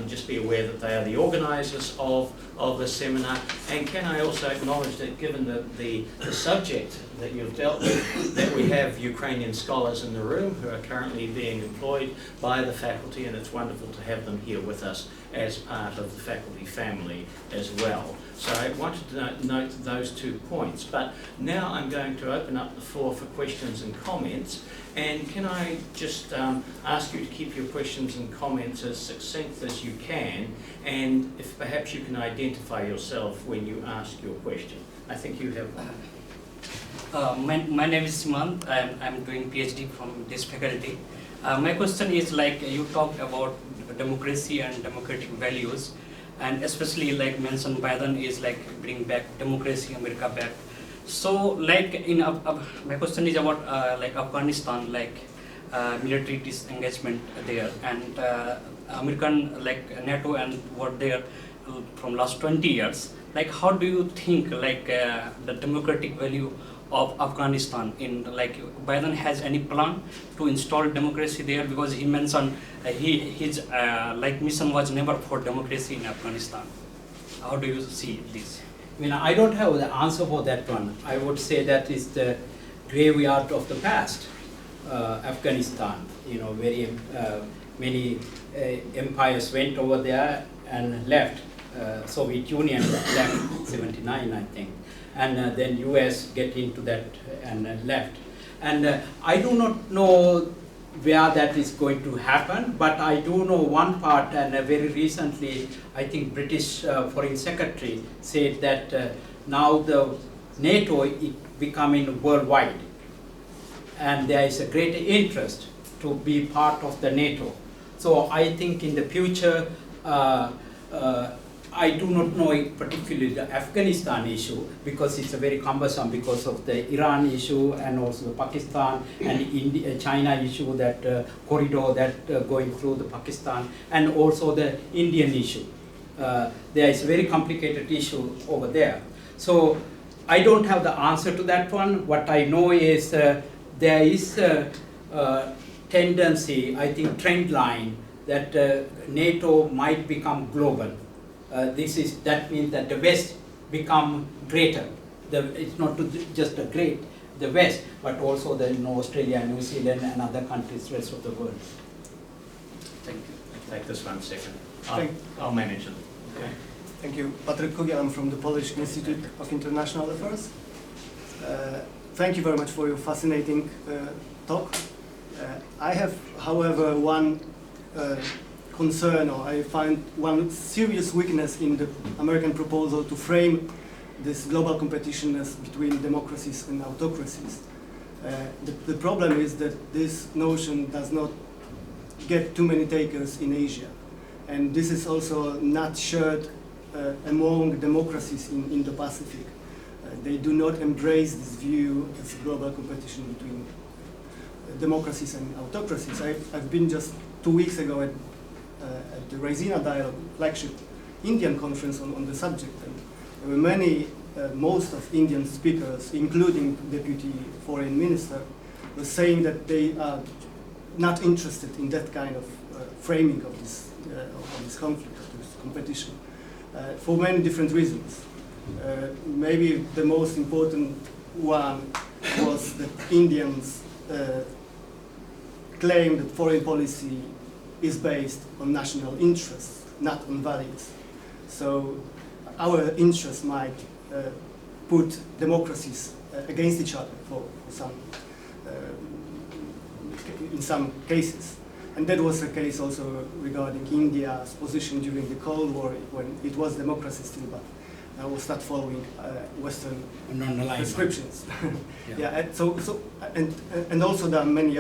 just be aware that they are the organisers of the seminar. And can I also acknowledge that given the subject that you've dealt with, that we have Ukrainian scholars in the room who are currently being employed by the faculty, and it's wonderful to have them here with us as part of the faculty family as well. So I wanted to note those 2 points. But now I'm going to open up the floor for questions and comments. And can I just ask you to keep your questions and comments as succinct as you can, and if perhaps you can identify yourself when you ask your question. I think you have one. My name is Simant. I'm doing PhD from this faculty. My question is like you talked about democracy and democratic values, and especially like mentioned Biden is like bring back democracy, America back. So like in my question is about like Afghanistan, like military disengagement there, and American like NATO and what there from last 20 years. Like how do you think like the democratic value of Afghanistan in like Biden has any plan to install democracy there, because he mentioned his like mission was never for democracy in Afghanistan. How do you see this? I mean, I don't have the answer for that one. I would say that is the graveyard of the past, Afghanistan. You know, very many empires went over there and left. Soviet Union left 79, I think. And then US get into that and left. And I do not know where that is going to happen, but I do know one part, and very recently I think British Foreign Secretary said that now the NATO is becoming worldwide, and there is a great interest to be part of the NATO. So I think in the future, I do not know particularly the Afghanistan issue, because it's a very cumbersome because of the Iran issue and also the Pakistan and India, China issue, that corridor that going through the Pakistan, and also the Indian issue. There is a very complicated issue over there. So I don't have the answer to that one. What I know is there is a tendency, I think trend line, that NATO might become global. That means that the West become greater. It's not just the West, but also the Australia, New Zealand, and other countries, rest of the world. Thank you. I'll take this 1 second. I'll manage it. Okay. Thank you. Patryk Kugia, I'm from the Polish Institute of International Affairs. Thank you very much for your fascinating talk. I have, however, one concern, or I find one serious weakness in the American proposal to frame this global competition as between democracies and autocracies. The problem is that this notion does not get too many takers in Asia, and this is also not shared among democracies in Indo-Pacific. They do not embrace this view as global competition between democracies and autocracies. I've been just 2 weeks ago at the Raisina Dialogue flagship Indian conference on the subject, and there were many, most of Indian speakers, including Deputy Foreign Minister, were saying that they are not interested in that kind of framing of this conflict, of this competition, for many different reasons. Maybe the most important one was that Indians claim that foreign policy is based on national interests, not on values. So our interests might put democracies against each other in some cases. And that was the case also regarding India's position during the Cold War, when it was democracy still, but now we'll start following Western prescriptions. Yeah, and also there are many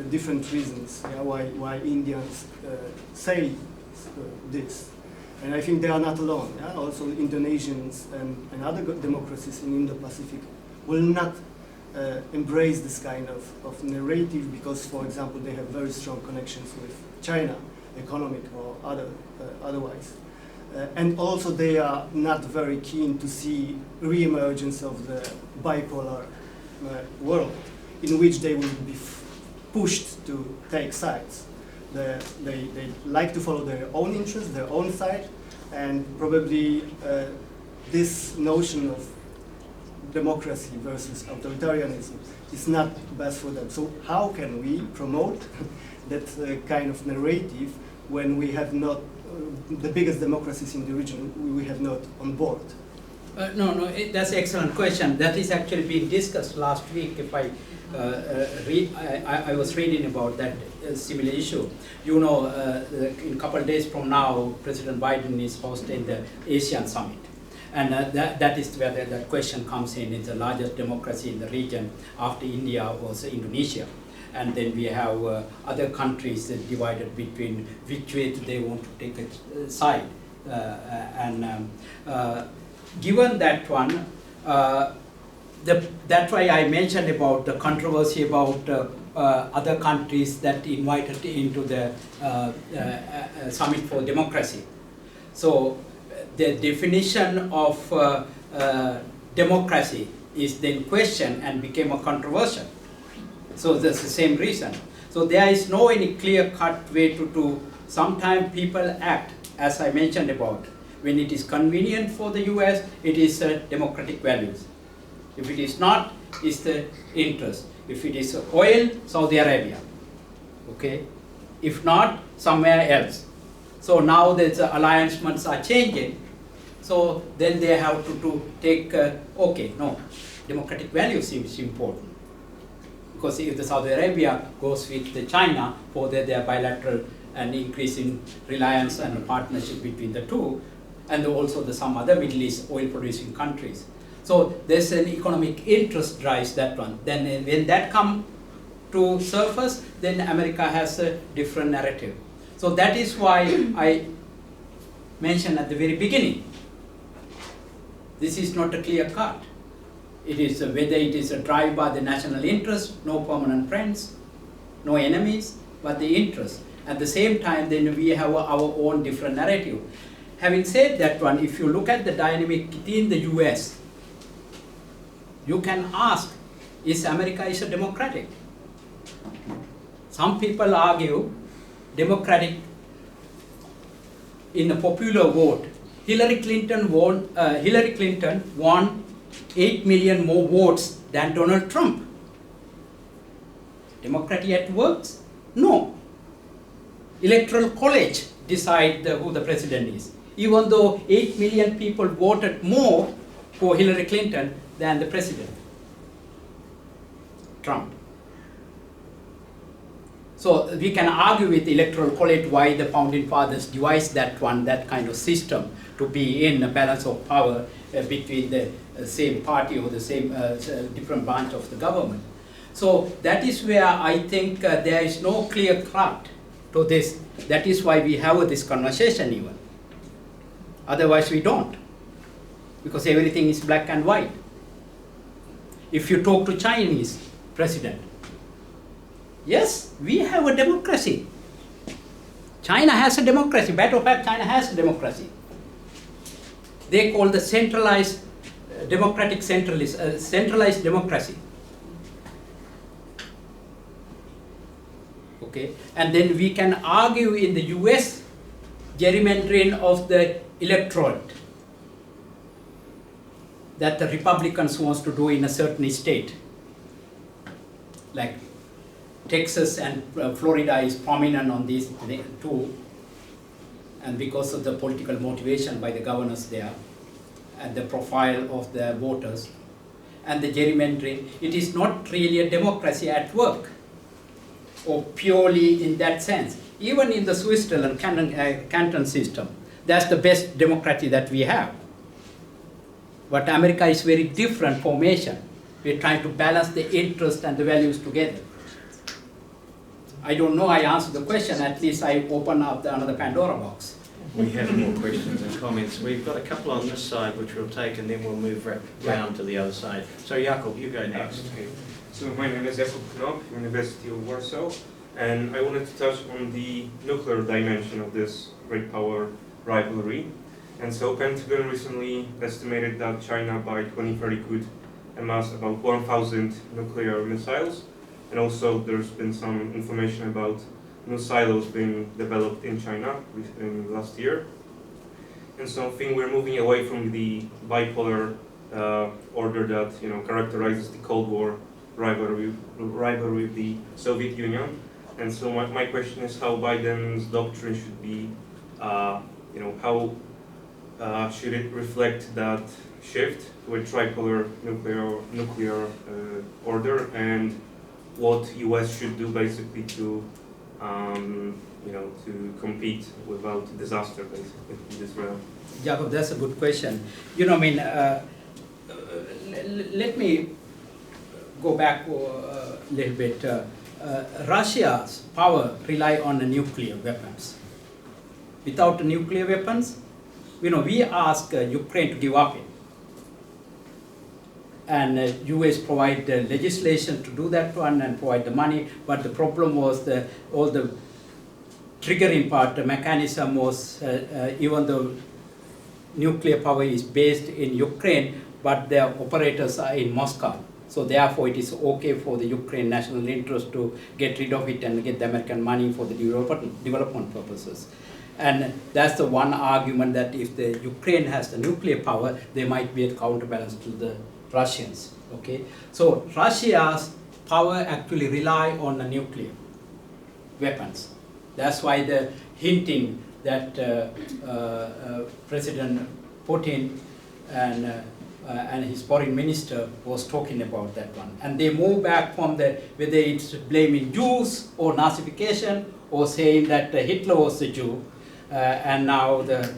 different reasons why Indians say this. And I think they are not alone. Yeah? Also Indonesians and other democracies in Indo-Pacific will not embrace this kind of narrative because, for example, they have very strong connections with China, economic or otherwise. And also they are not very keen to see re-emergence of the bipolar world in which they will be pushed to take sides. They like to follow their own interests, their own side, and probably this notion of democracy versus authoritarianism is not best for them. So how can we promote that kind of narrative when we have not the biggest democracies in the region, we have not on board? That's an excellent question. That is actually being discussed last week. If I I was reading about that similar issue. You know, in a couple of days from now, President Biden is hosting the ASEAN summit. And that is where that question comes in. It's the largest democracy in the region after India was Indonesia. and then we have other countries divided between which way they want to take a side. Given that one, that's why I mentioned about the controversy about other countries that invited into the Summit for Democracy. So the definition of democracy is then questioned and became a controversial. So that's the same reason. So there is no any clear-cut way to do. Sometimes people act, as I mentioned about, when it is convenient for the US, it is democratic values. If it is not, it's the interest. If it is oil, Saudi Arabia. Okay? If not, somewhere else. So now the alliances are changing. So then they have to take, okay, no, democratic values is important. Because if the Saudi Arabia goes with the China for their bilateral and increase in reliance and partnership between the two, and also some other Middle East oil producing countries. So there's an economic interest drives that one. Then when that comes to surface, then America has a different narrative. So that is why I mentioned at the very beginning, this is not a clear cut. It is whether it is a drive by the national interest, no permanent friends, no enemies, but the interest. At the same time, then we have our own different narrative. Having said that one, if you look at the dynamic within the US, you can ask, is America is a democratic? Some people argue democratic in a popular vote. Hillary Clinton won 8 million more votes than Donald Trump. Democracy at works? No. Electoral college decide who the president is. Even though 8 million people voted more for Hillary Clinton than the president, Trump. So we can argue with the electoral college why the founding fathers devised that kind of system to be in a balance of power between the same party or the same different branch of the government. So that is where I think there is no clear cut to this. That is why we have this conversation even. Otherwise we don't, because everything is black and white. If you talk to Chinese president, yes, we have a democracy. China has a democracy. Matter of fact, China has a democracy. They call the centralized centralized democracy. Okay, and then we can argue in the US gerrymandering of the electorate that the Republicans wants to do in a certain state, like Texas and Florida is prominent on these two, and because of the political motivation by the governors there and the profile of the voters and the gerrymandering, it is not really a democracy at work or purely in that sense. Even in the Switzerland canton system, that's the best democracy that we have. But America is very different formation. We're trying to balance the interest and the values together. I don't know I answered the question, at least I open up another Pandora box. We have more questions and comments. We've got a couple on this side which we'll take, and then we'll move round to the other side. So Jakub, you go next. Okay. So my name is Jakub Knop, University of Warsaw, and I wanted to touch on the nuclear dimension of this great power rivalry. And so Pentagon recently estimated that China by 2030 could amass about 1,000 nuclear missiles. And also there's been some information about new silos being developed in China in last year. And so I think we're moving away from the bipolar order that characterizes the Cold War rivalry with the Soviet Union. And so my question is how Biden's doctrine should be, how should it reflect that shift to a tripolar nuclear order, and what US should do basically to to compete without disaster basically in this realm. Jacob, that's a good question. Let me go back a little bit. Russia's power rely on the nuclear weapons. Without the nuclear weapons, we ask Ukraine to give up it. And US provide the legislation to do that one and provide the money, but the problem was all the triggering part, the mechanism was, even though nuclear power is based in Ukraine, but their operators are in Moscow. So therefore it is okay for the Ukraine national interest to get rid of it and get the American money for the development purposes. And that's the one argument, that if the Ukraine has the nuclear power, there might be a counterbalance to the Russians. Okay, so Russia's power actually rely on the nuclear weapons. That's why the hinting that President Putin and his foreign minister was talking about that one. And they move back from whether it's blaming Jews or Nazification or saying that Hitler was the Jew, and now the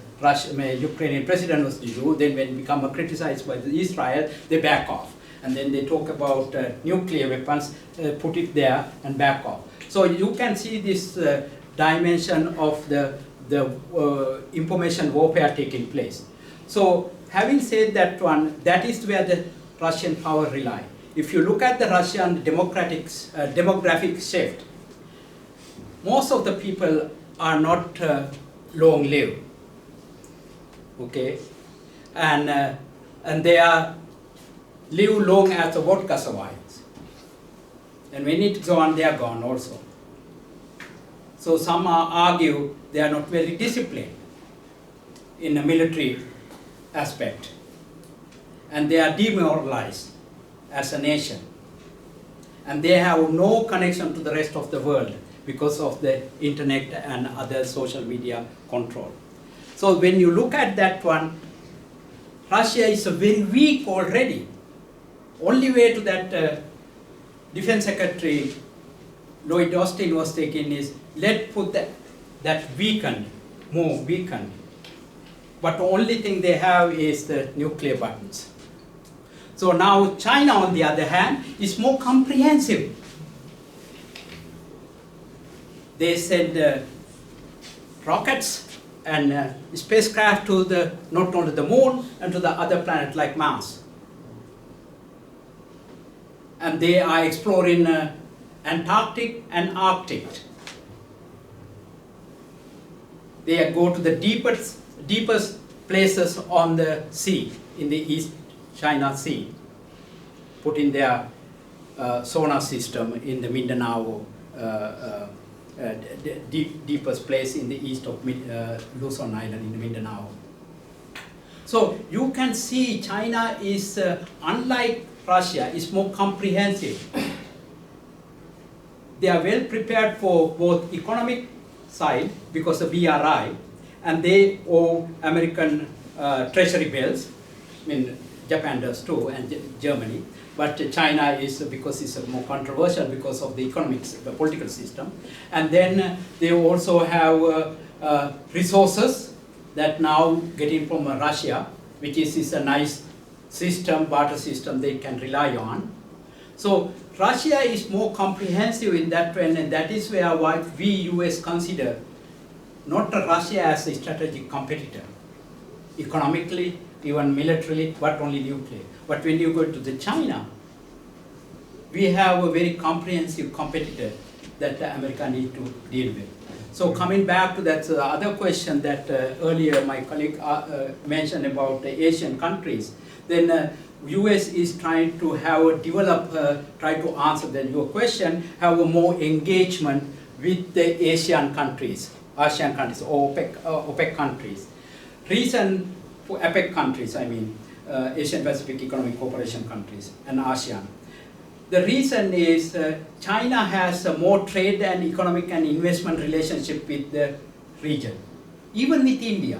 Ukrainian president was the Jew. Then when become criticized by Israel, they back off. And then they talk about nuclear weapons, put it there and back off. So you can see this dimension of the information warfare taking place. So having said that one, that is where the Russian power rely. If you look at the Russian demographic shift, most of the people are not long-lived, okay, and they are live long as the vodka survives, and when it's gone, they are gone also. So some argue they are not very disciplined in a military aspect, and they are demoralized as a nation, and they have no connection to the rest of the world because of the internet and other social media control. So when you look at that one, Russia is very weak already. Only way to that Defense Secretary Lloyd Austin was taking is, let's put that weakened, more weakened. But the only thing they have is the nuclear weapons. So now China, on the other hand, is more comprehensive. They send rockets and spacecraft to not only the moon, and to the other planet like Mars. And they are exploring Antarctic and Arctic. They go to the deepest places on the sea, in the East China Sea, put in their sonar system in the Mindanao, deepest place in the east of Luzon Island in Mindanao. So you can see China is, unlike Russia, is more comprehensive. They are well prepared for both economic side because of BRI, and they owe American treasury bills. I mean, Japan does too, and Germany. But China is, because it's more controversial because of the economics, the political system. And then they also have resources that now getting from Russia, which is a nice system, barter system they can rely on. So Russia is more comprehensive in that way, and that is where what we US consider not Russia as a strategic competitor, economically, even militarily, but only nuclear. But when you go to the China, we have a very comprehensive competitor that America need to deal with. So coming back to that other question that earlier my colleague mentioned about the Asian countries, then US is trying to try to answer your question, have a more engagement with the ASEAN countries, or OPEC countries. Reason for APEC countries, I mean, Asian Pacific Economic Cooperation countries and ASEAN. The reason is China has a more trade and economic and investment relationship with the region, even with India.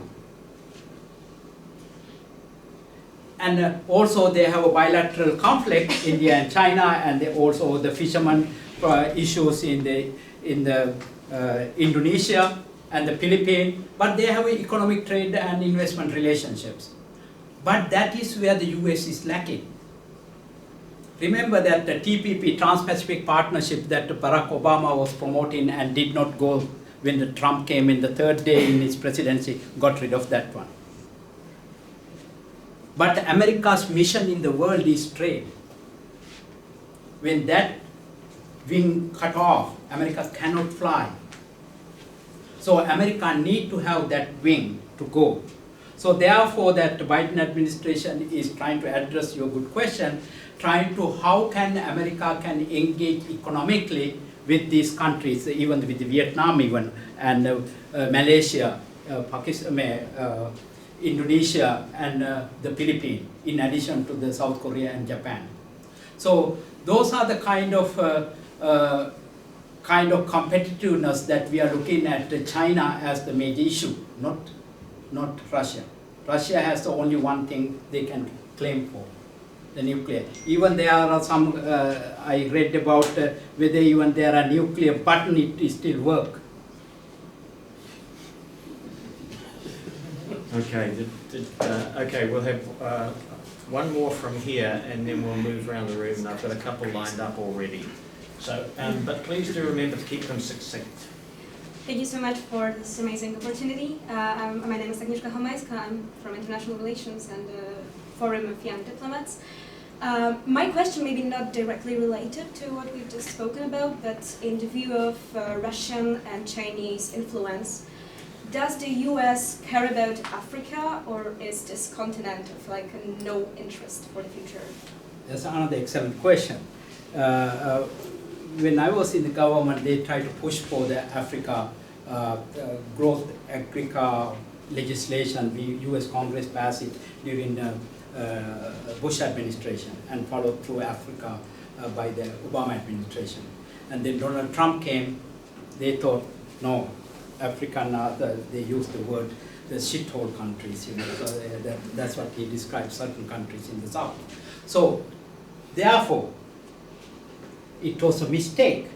And also they have a bilateral conflict, India and China, and also the fishermen issues in Indonesia and the Philippines, but they have economic trade and investment relationships. But that is where the US is lacking. remember that the TPP, Trans-Pacific Partnership, that Barack Obama was promoting and did not go when the Trump came in the third day in his presidency, got rid of that one. But America's mission in the world is trade. When that wing cut off, America cannot fly. So America need to have that wing to go. So therefore that the Biden administration is trying to address your good question, trying to how can America can engage economically with these countries, even with Vietnam even, and Malaysia, Pakistan, Indonesia, and the Philippines, in addition to the South Korea and Japan. So those are the kind of competitiveness that we are looking at China as the major issue, not Russia. Russia has the only one thing they can claim for, the nuclear. Even there are some, I read about whether even there are nuclear button, it still work. Okay, okay, we'll have one more from here and then we'll move around the room, and I've got a couple lined up already. So, but please do remember to keep them succinct. Thank you so much for this amazing opportunity. My name is Agnieszka Homajska. I'm from International Relations and Forum of Young Diplomats. My question may be not directly related to what we've just spoken about, but in the view of Russian and Chinese influence, does the US care about Africa, or is this continent of like no interest for the future? That's another excellent question. When I was in the government, they tried to push for the Africa growth Africa legislation. The US Congress passed it during the Bush administration and followed through Africa by the Obama administration. And then Donald Trump came, they thought, no, Africa now, they used the word, the shithole countries, you know, so that's what he described certain countries in the South. So, therefore, it was a mistake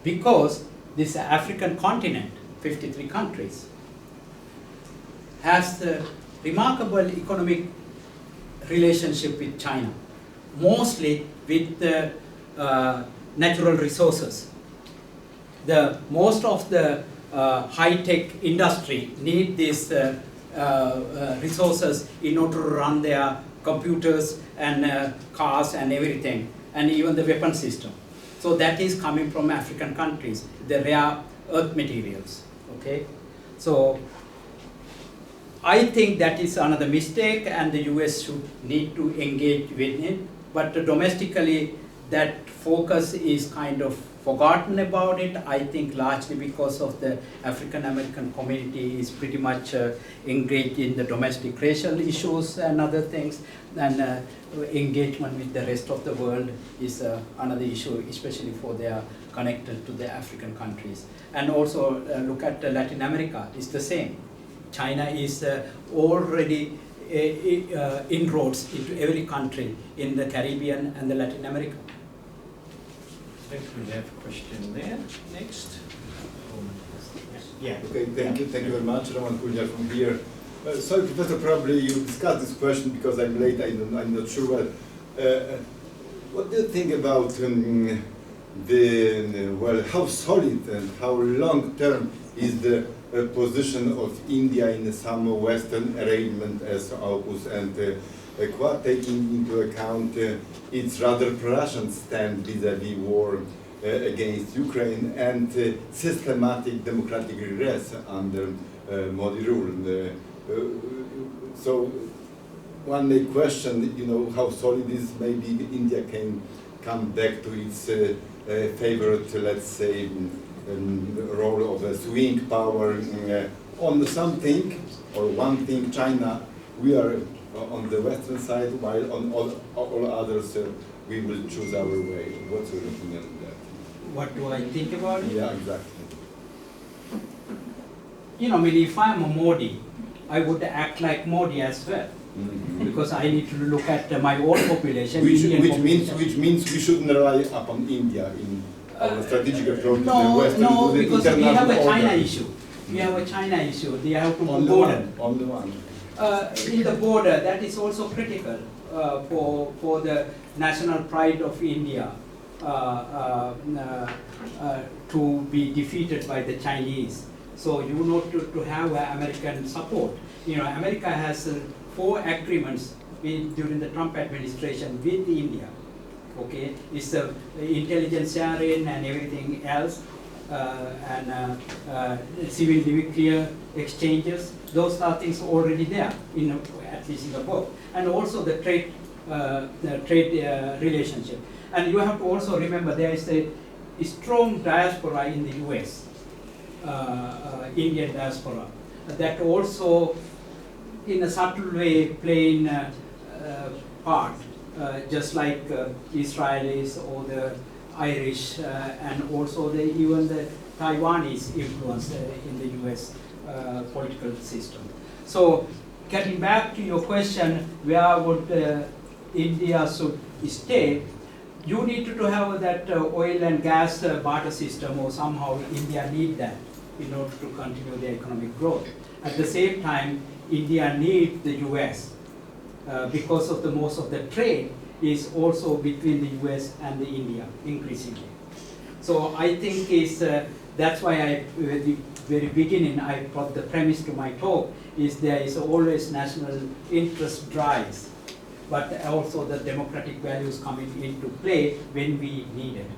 because this African continent, 53 countries, has the remarkable economic relationship with China, mostly with the natural resources. Most of the high-tech industry need these resources in order to run their computers and cars and everything, and even the weapon system. So that is coming from African countries, the rare earth materials, okay? So I think that is another mistake and the US should need to engage with it, but domestically that focus is kind of forgotten about it, I think largely because of the African American community is pretty much engaged in the domestic racial issues and other things, and engagement with the rest of the world is another issue, especially for they are connected to the African countries. And also look at Latin America, it's the same. China is already inroads into every country in the Caribbean and the Latin America. I think we have a question there. Next. Yeah. Okay, thank you very much. Roman Kulnia from here. Sorry, Professor, probably you discussed this question because I'm late, I'm not sure. What do you think about how solid and how long term is the position of India in some Western arrangement as AUKUS and Quad, taking into account its rather pro-Russian stand vis-à-vis war against Ukraine and systematic democratic regress under Modi rule. So one may question, you know, how solid is maybe India can come back to its favorite, let's say, role of a swing power on something or one thing. China, we are on the Western side, while on all others we will choose our way. What's your opinion on that? What do I think about it? Yeah, exactly. You know, I mean, if I'm a Modi, I would act like Modi as well. Mm-hmm. Because I need to look at my own population. Which means we shouldn't rely upon India in our strategic approach to the Western. No, because we have a China order. issue. We have a China issue. They have to On the border. one. In the border, that is also critical. for the national pride of India to be defeated by the Chinese. So you know, to have American support. You know, America has 4 agreements during the Trump administration with India. Okay, it's the intelligence sharing and everything else, and civil nuclear exchanges. Those are things already there, at least in the book, and also the trade relationship. And you have to also remember there is a strong diaspora in the U.S., Indian diaspora, that also, in a subtle way, playing part, just like Israelis or the Irish, and also even the Taiwanese influence in the U.S. Political system. So, getting back to your question, where would India should stay? You need to have that oil and gas barter system, or somehow India need that in order to continue the economic growth. At the same time, India needs the US because of the most of the trade is also between the US and the India increasingly. So I think that's why at the very beginning I brought the premise to my talk is there is always national interest drives, but also the democratic values coming into play when we need it.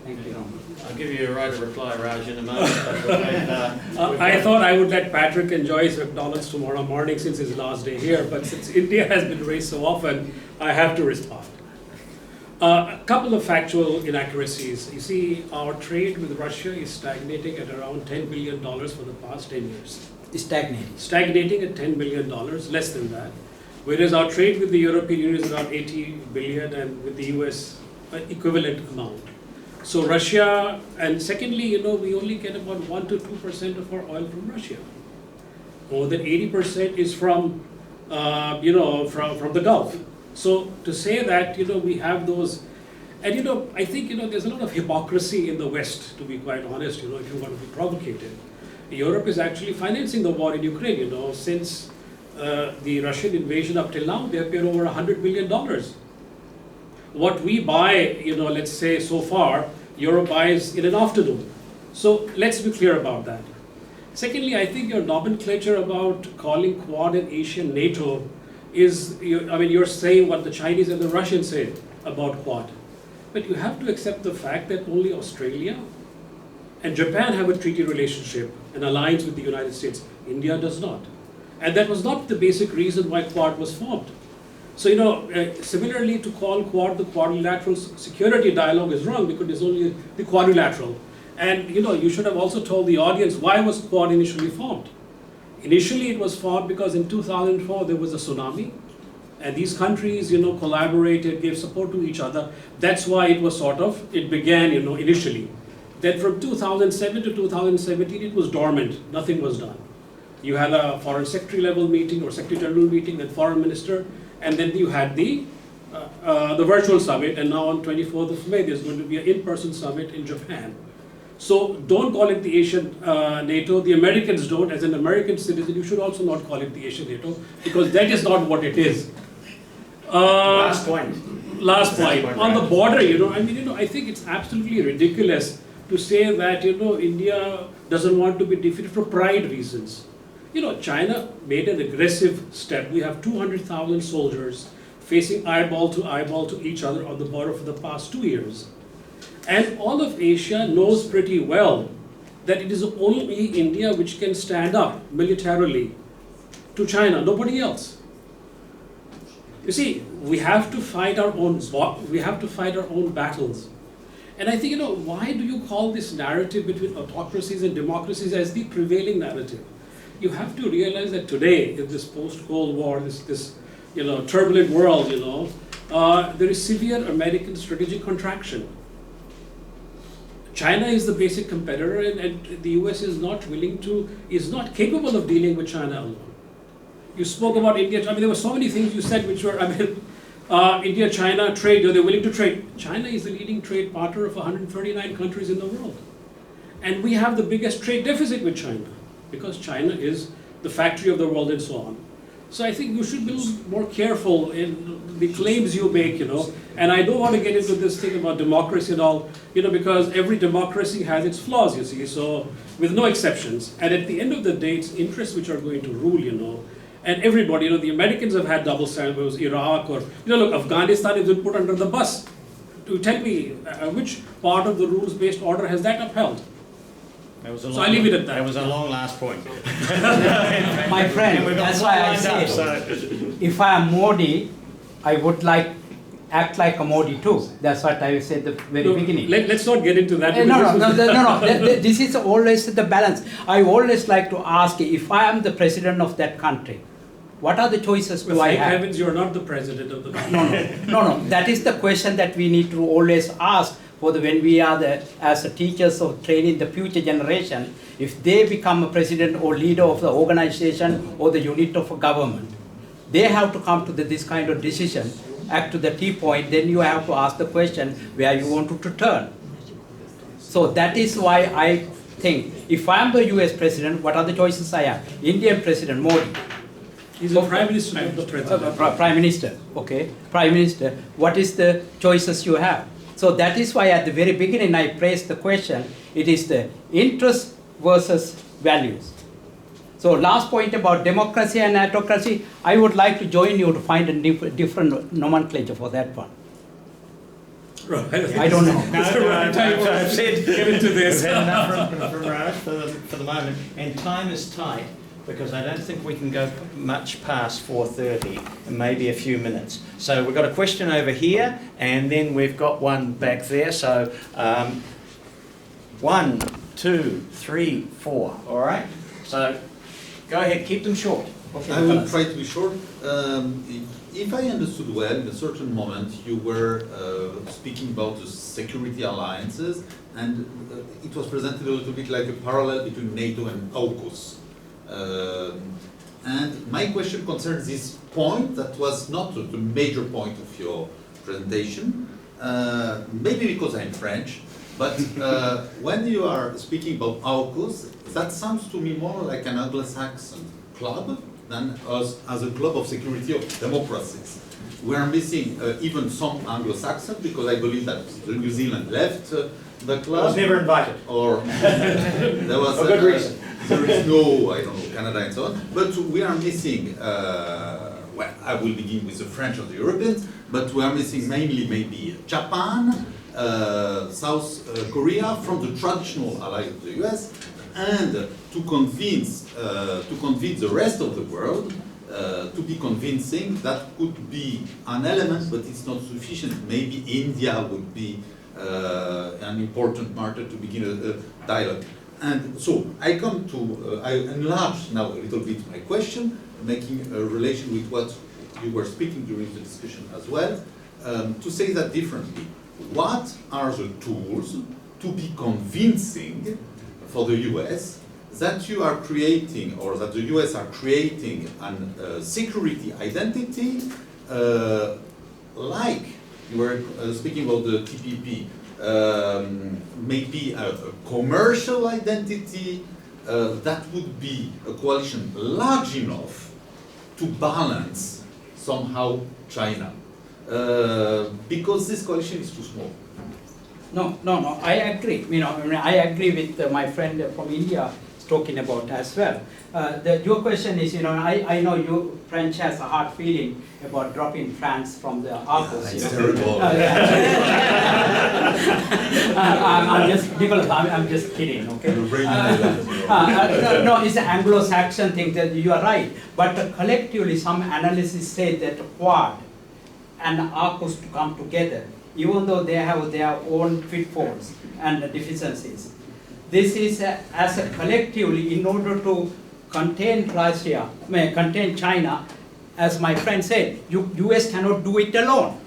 Thank you. I'll give you a right of reply, Raj, in a moment. I thought I would let Patrick enjoy his McDonald's tomorrow morning since his last day here, but since India has been raised so often, I have to respond. A couple of factual inaccuracies. You see, our trade with Russia is stagnating at around $10 billion for the past 10 years. Stagnating at $10 billion, less than that. Whereas our trade with the European Union is around 80 billion and with the US equivalent amount. So Russia, and secondly, we only get about 1 to 2% of our oil from Russia. More than 80% is from, from the Gulf. So to say that, we have those, and I think, there's a lot of hypocrisy in the West, to be quite honest, if you want to be provocative. Europe is actually financing the war in Ukraine, since the Russian invasion up till now, they have paid over $100 billion. What we buy, let's say so far, Europe buys in an afternoon. So let's be clear about that. Secondly, I think your nomenclature about calling Quad and Asian NATO is, you're saying what the Chinese and the Russians say about Quad. But you have to accept the fact that only Australia and Japan have a treaty relationship, an alliance with the United States. India does not. And that was not the basic reason why Quad was formed. So, similarly to call Quad the quadrilateral security dialogue is wrong because it's only the quadrilateral. And, you should have also told the audience why was Quad initially formed. Initially it was formed because in 2004 there was a tsunami and these countries, collaborated, gave support to each other. That's why it began, initially. Then from 2007 to 2017 it was dormant, nothing was done. You had a foreign secretary level meeting or secretary general meeting, then foreign minister, and then you had the virtual summit, and now on 24th of May there's going to be an in-person summit in Japan. So don't call it the Asian NATO. The Americans don't. As an American citizen, you should also not call it the Asian NATO because that is not what it is. Last point. On the border, I think it's absolutely ridiculous to say that, India doesn't want to be defeated for pride reasons. China made an aggressive step. We have 200,000 soldiers facing eyeball to each other on the border for the past 2 years. And all of Asia knows pretty well that it is only India which can stand up militarily to China, nobody else. You see, we have to fight our own battles. And I think, why do you call this narrative between autocracies and democracies as the prevailing narrative? You have to realize that today, in this post-Cold War, this turbulent world, there is severe American strategic contraction. China is the basic competitor, and the US is not capable of dealing with China alone. You spoke about India. There were so many things you said which were, India-China trade, they're willing to trade. China is the leading trade partner of 139 countries in the world. And we have the biggest trade deficit with China because China is the factory of the world and so on. So I think you should be more careful in the claims you make, And I don't want to get into this thing about democracy and all, because every democracy has its flaws, you see, so with no exceptions. And at the end of the day, it's interests which are going to rule, And everybody, the Americans have had double standards, Iraq, or, look, Afghanistan has been put under the bus. To tell me, which part of the rules-based order has that upheld? So I leave it at that. That was a long last point. My friend, that's why I say, if I am Modi, I would act like a Modi too. That's what I said at the very beginning. Let's not get into that. No. This is always the balance. I always like to ask, if I am the president of that country, what are the choices do I have? Thank heavens you're not the president of the country. No. That is the question that we need to always ask when we are as teachers of training the future generation. If they become a president or leader of the organization or the unit of a government, they have to come to this kind of decision, act to the T point, then you have to ask the question where you want to turn. So that is why I think, if I am the US president, what are the choices I have? Indian president, Modi. He's the prime minister, not the president. Prime minister, okay. Prime minister, what is the choices you have? So that is why at the very beginning I praised the question, it is the interest versus values. So last point about democracy and autocracy, I would like to join you to find a different nomenclature for that one. Right. I don't know. I've said Get into this. We've had enough from Raj for the moment, and time is tight, because I don't think we can go much past 4:30, and maybe a few minutes. So we've got a question over here, and then we've got one back there. So 1, 2, 3, 4. All right. So go ahead, keep them short. I will try to be short. If I understood well, in a certain moment you were speaking about the security alliances, and it was presented a little bit like a parallel between NATO and AUKUS. And my question concerns this point that was not the major point of your presentation, maybe because I'm French, but when you are speaking about AUKUS, that sounds to me more like an Anglo-Saxon club than as a club of security of democracies. We are missing even some Anglo-Saxon, because I believe that New Zealand left the club. I was never invited. Or there was a good reason. There is no, I don't know, Canada and so on. But we are missing, well, I will begin with the French or the Europeans, but we are missing mainly maybe Japan, South Korea from the traditional ally of the US, and to convince the rest of the world to be convincing, that could be an element, but it's not sufficient. Maybe India would be an important market to begin a dialogue. And so I come to, I enlarge now a little bit my question, making a relation with what you were speaking during the discussion as well, to say that differently. What are the tools to be convincing for the US that you are creating, or that the US are creating a security identity, like you were speaking about the TPP, maybe a commercial identity that would be a coalition large enough to balance somehow China, because this coalition is too small. No, I agree. I agree with my friend from India talking about as well. Your question is, I know you French has a hard feeling about dropping France from the AUKUS. It's terrible. I'm just kidding, okay? No, it's an Anglo-Saxon thing, that you are right. But collectively, some analysis say that Quad and AUKUS to come together, even though they have their own pitfalls and deficiencies. This is as a collectively, in order to contain contain China, as my friend said, US cannot do it alone.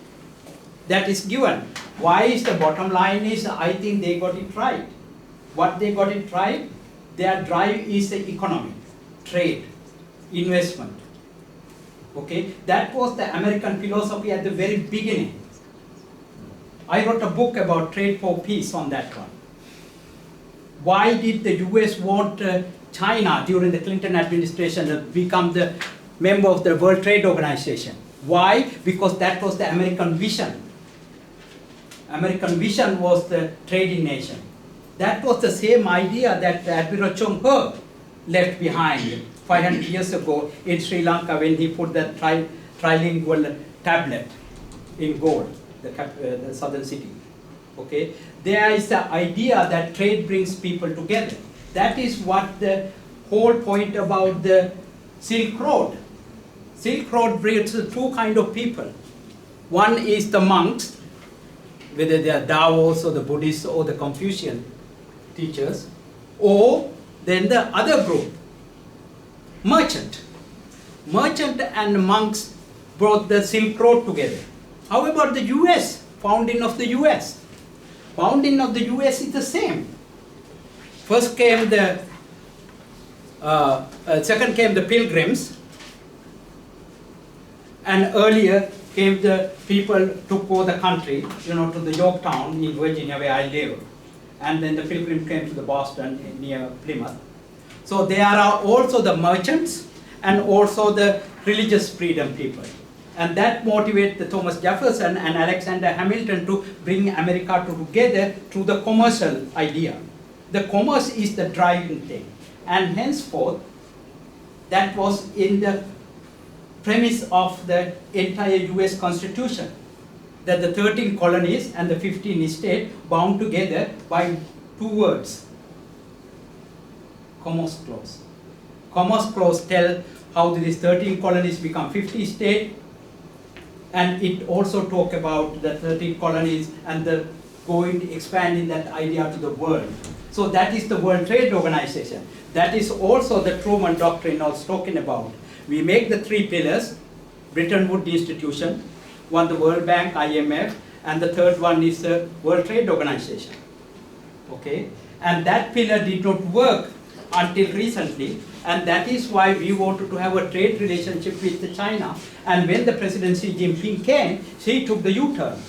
That is given. Why is the bottom line is, I think they got it right. What they got it right, their drive is the economy, trade, investment. Okay, that was the American philosophy at the very beginning. I wrote a book about trade for peace on that one. Why did the US want China during the Clinton administration to become the member of the World Trade Organization. Why? Because that was the American vision. American vision was the trading nation. That was the same idea that Admiral Chung He left behind 500 years ago in Sri Lanka when he put that trilingual tablet in gold, the southern city. Okay? There is the idea that trade brings people together. That is what the whole point about the Silk Road. Silk Road brings two kinds of people. One is the monks, whether they are Taoists or the Buddhists or the Confucian teachers, or then the other group, merchant. Merchant and monks brought the Silk Road together. How about the US, founding of the US? Founding of the US is the same. First came the, second came the Pilgrims, and earlier came the people took over the country, you know, to the Yorktown in Virginia where I live. And then the Pilgrims came to the Boston near Plymouth. So there are also the merchants and also the religious freedom people. And that motivated the Thomas Jefferson and Alexander Hamilton to bring America together through the commercial idea. The commerce is the driving thing. And henceforth, that was in the premise of the entire US Constitution, that the 13 colonies and the 15 states bound together by two words, Commerce Clause. Commerce Clause tells how these 13 colonies become 50 states, and it also talks about the 13 colonies and the expanding that idea to the world. So that is the World Trade Organization. That is also the Truman Doctrine I was talking about. We make the three pillars, Bretton Woods institution, one the World Bank, IMF, and the third one is the World Trade Organization. Okay? And that pillar did not work until recently, and that is why we wanted to have a trade relationship with China. And when the President Xi Jinping came, he took the U-turn.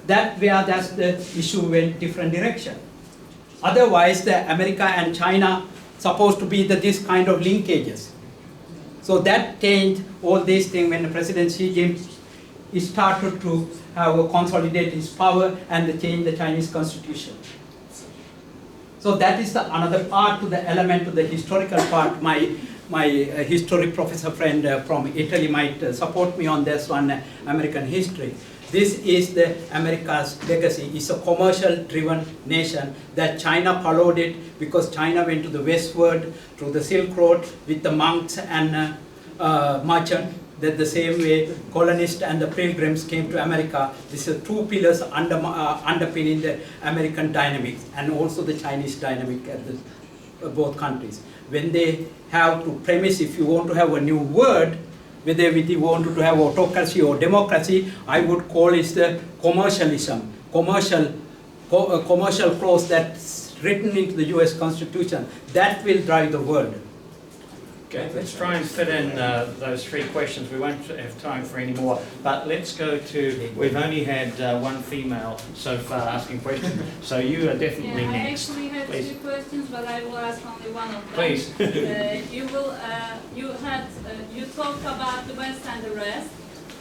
That's the issue went different direction. Otherwise, the America and China supposed to be this kind of linkages. So that changed all these things when the President Xi Jinping started to have consolidate his power and change the Chinese constitution. So that is another part to the element to the historical part. My history professor friend from Italy might support me on this one, American history. This is the America's legacy. It's a commercial driven nation that China followed it because China went to the westward through the Silk Road with the monks and merchant. That the same way colonists and the pilgrims came to America. These are two pillars underpinning the American dynamics and also the Chinese dynamic at both countries. When they have to premise, if you want to have a new word, whether you want to have autocracy or democracy, I would call it the commercialism, commercial clause that's written into the US Constitution. That will drive the world. Okay, let's try and fit in those three questions. We won't have time for any more, but let's go to, we've only had one female so far asking questions, so you are definitely next. I actually had Please. two questions, but I will ask only one of them. Please. You talked about the West and the rest,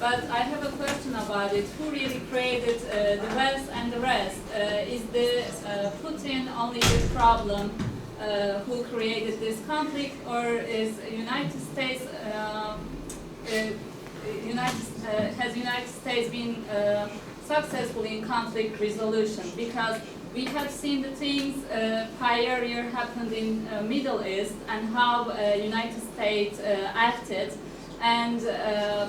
but I have a question about it. Who really created the West and the rest? Is the Putin only the problem? Who created this conflict, or is United States has United States been successful in conflict resolution? Because we have seen the things prior year happened in Middle East and how United States acted, and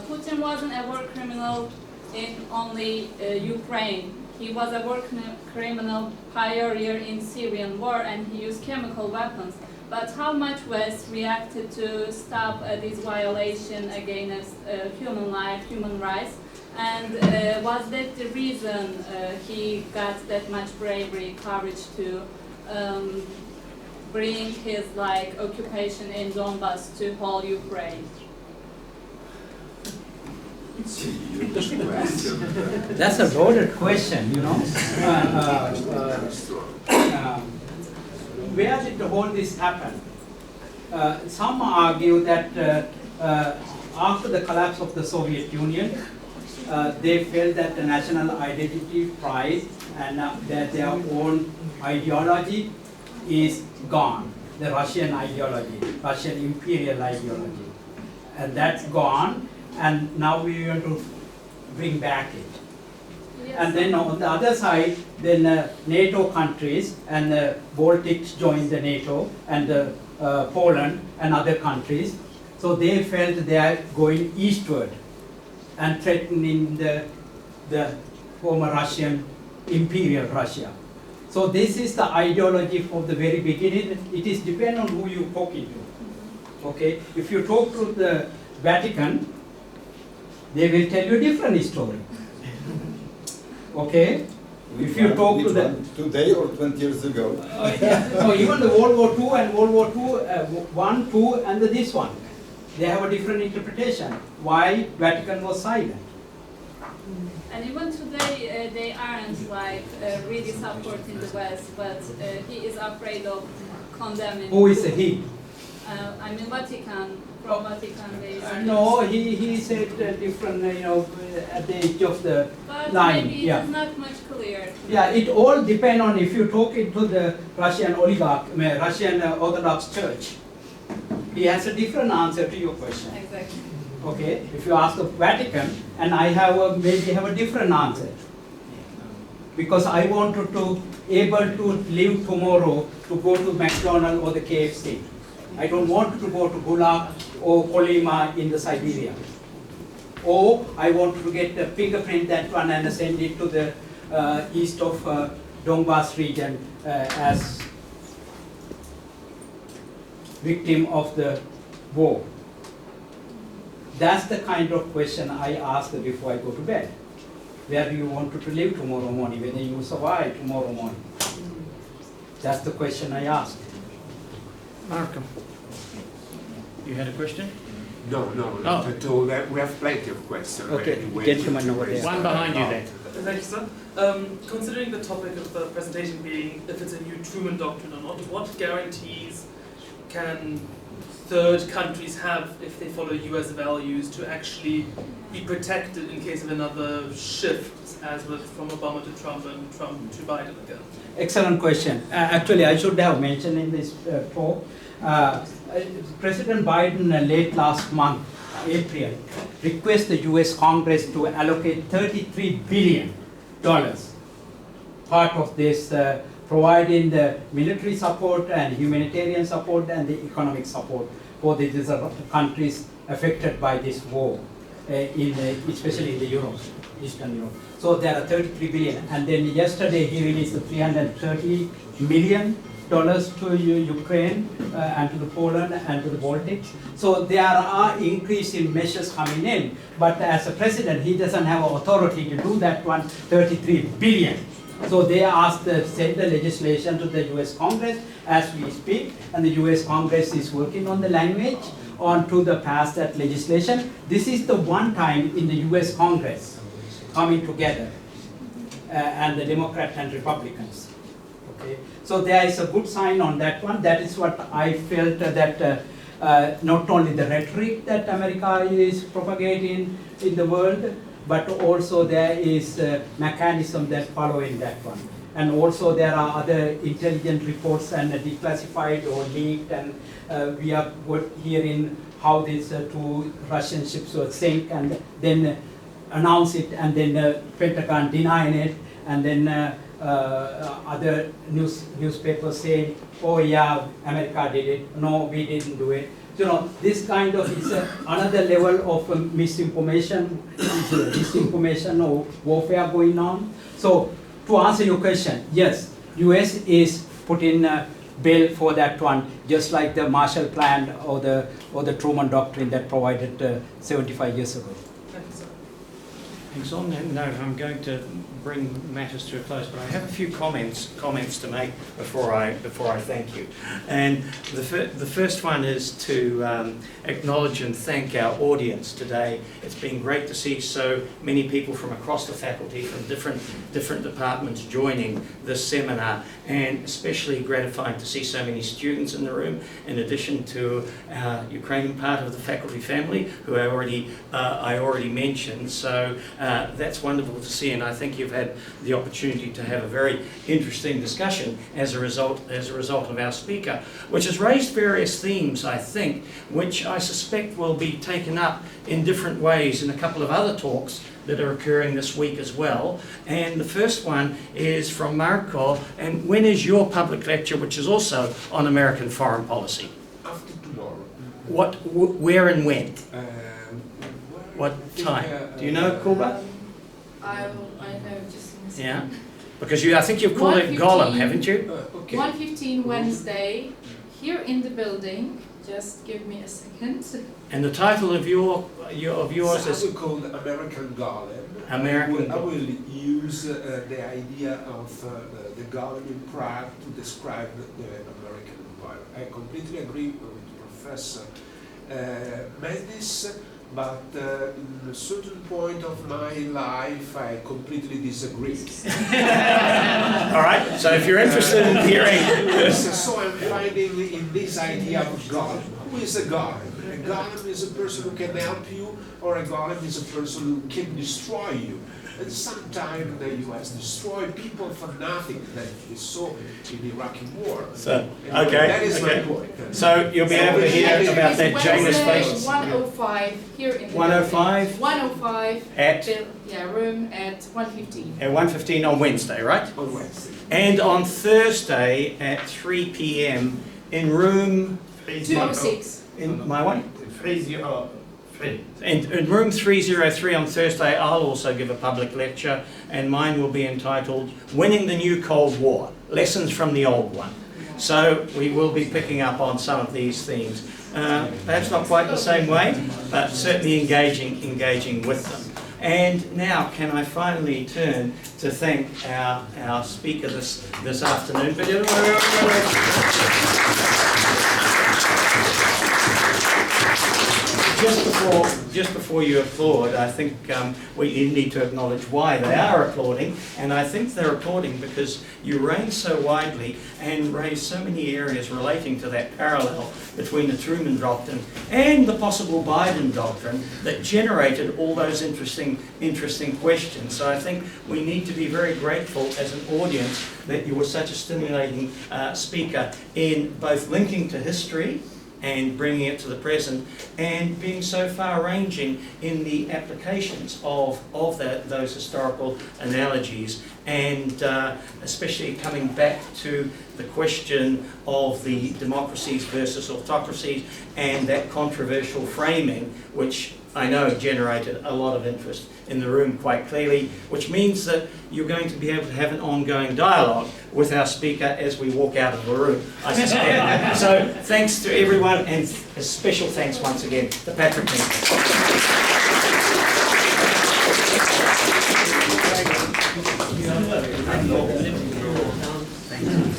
Putin wasn't a war criminal in only Ukraine. He was a war criminal prior year in Syrian war, and he used chemical weapons. But how much West reacted to stop this violation against human life, human rights? And was that the reason he got that much bravery, courage to bring his occupation in Donbass to whole Ukraine? That's a loaded question, you know. Where did all this happen? Some argue that after the collapse of the Soviet Union, they felt that the national identity, pride, and that their own ideology is gone. The Russian ideology, Russian imperial ideology. And that's gone, and now we want to bring back it. Yes. And then on the other side, then NATO countries and the Baltics joined the NATO, and Poland and other countries. So they felt they are going eastward and threatening the former Russian, imperial Russia. So this is the ideology from the very beginning. It is depend on who you're talking to. Okay, if you talk to the Vatican, they will tell you a different story. Okay, if you talk to the today or 20 years ago. So even the World War II and World War II, 1, 2, and this one, they have a different interpretation. Why Vatican was silent? And even today, they aren't like really supporting the West, but he is afraid of condemning. Who is he? I mean, Vatican, from Vatican, they are. No, he said different, at the edge of the But line. maybe it is not much clear. Yeah, it all depends on if you talk to the Russian oligarch, Russian Orthodox Church. He has a different answer to your question. Exactly. Okay, if you ask the Vatican, and I have maybe have a different answer, because I wanted to able to live tomorrow to go to McDonald's or the KFC. I don't want to go to Gulag or Kolyma in the Siberia. Or I want to get a fingerprint that one and send it to the east of Donbass region as victim of the war. That's the kind of question I ask before I go to bed. Where do you want to live tomorrow morning? Whether you survive tomorrow morning? That's the question I ask. Markham, you had a question? No, not at all. We have plenty of questions. Okay, already gentlemen over there. One behind you there. Thank you, sir. Considering the topic of the presentation being if it's a new Truman Doctrine or not, what guarantees can third countries have if they follow US values to actually be protected in case of another shift, as with from Obama to Trump and Trump to Biden again? Excellent question. Actually, I should have mentioned in this talk, President Biden late last month, April, requested the US Congress to allocate $33 billion, part of this, providing the military support and humanitarian support and the economic support for the countries affected by this war, especially in the Europe, Eastern Europe. So there are 33 billion. And then yesterday he released the $330 million to Ukraine and to the Poland and to the Baltics. So there are increasing measures coming in. But as a president, he doesn't have authority to do that one, 33 billion. So they asked to send the legislation to the US Congress as we speak, and the US Congress is working on the language on to the pass that legislation. This is the one time in the US Congress coming together, and the Democrats and Republicans. Okay, so there is a good sign on that one. That is what I felt that not only the rhetoric that America is propagating in the world, but also there is a mechanism that following that one. And also there are other intelligence reports and declassified or leaked, and we are hearing how these two Russian ships were sink and then announce it, and then Pentagon denying it, and then other newspapers saying, oh yeah, America did it, no, we didn't do it. You know, this kind of is another level of misinformation, disinformation or warfare going on. So to answer your question, yes, US is putting a bill for that one, just like the Marshall Plan or the Truman Doctrine that provided 75 years ago. Thank you, sir. Thanks. On that note, I'm going to bring matters to a close, but I have a few comments to make before I thank you. And the first one is to acknowledge and thank our audience today. It's been great to see so many people from across the faculty, from different departments joining this seminar, and especially gratifying to see so many students in the room, in addition to our Ukrainian part of the faculty family, who I already mentioned. So that's wonderful to see, and I think you've had the opportunity to have a very interesting discussion as a result of our speaker, which has raised various themes, I think, which I suspect will be taken up in different ways in a couple of other talks that are occurring this week as well. And the first one is from Marco, and when is your public lecture, which is also on American foreign policy? After tomorrow. Where and when? What time? Do you know, Kuba? I know just in a second. Yeah, because I think you've called it Gollum, haven't you? Okay. 1:15 Wednesday, here in the building. Just give me a second. And the title of yours So is I will call it American Golem. American. I will use the idea of the golem in Prague to describe the American empire. I completely agree with Professor Mendis, but in a certain point of my life, I completely disagree. All right, so if you're interested in hearing... So I'm finding in this idea of golem. Who is a golem? A golem is a person who can help you, or a golem is a person who can destroy you. And sometimes the US destroy people for nothing, that we saw in the Iraqi war. So, And okay, that is okay. my point. So you'll be able to hear about that Janus face. 1:05 here in the 1:05? 1:05 At? room at 1:15. At 1:15 on Wednesday, right? On Wednesday. And on Thursday at 3 p.m. in room... 206. In my one? In room 303 on Thursday, I'll also give a public lecture, and mine will be entitled Winning the New Cold War, Lessons from the Old One. So we will be picking up on some of these themes. Perhaps not quite the same way, but certainly engaging with them. And now, can I finally turn to thank our speaker this afternoon. Just before you applaud, I think we need to acknowledge why they are applauding, and I think they're applauding because you raise so widely and raise so many areas relating to that parallel between the Truman Doctrine and the possible Biden Doctrine that generated all those interesting questions. So I think we need to be very grateful as an audience that you were such a stimulating speaker in both linking to history and bringing it to the present, and being so far-ranging in the applications of those historical analogies, and especially coming back to the question of the democracies versus autocracies and that controversial framing, which I know generated a lot of interest in the room quite clearly, which means that you're going to be able to have an ongoing dialogue with our speaker as we walk out of the room, I suspect. So thanks to everyone, and a special thanks once again to Patrick Mendis. Thank you.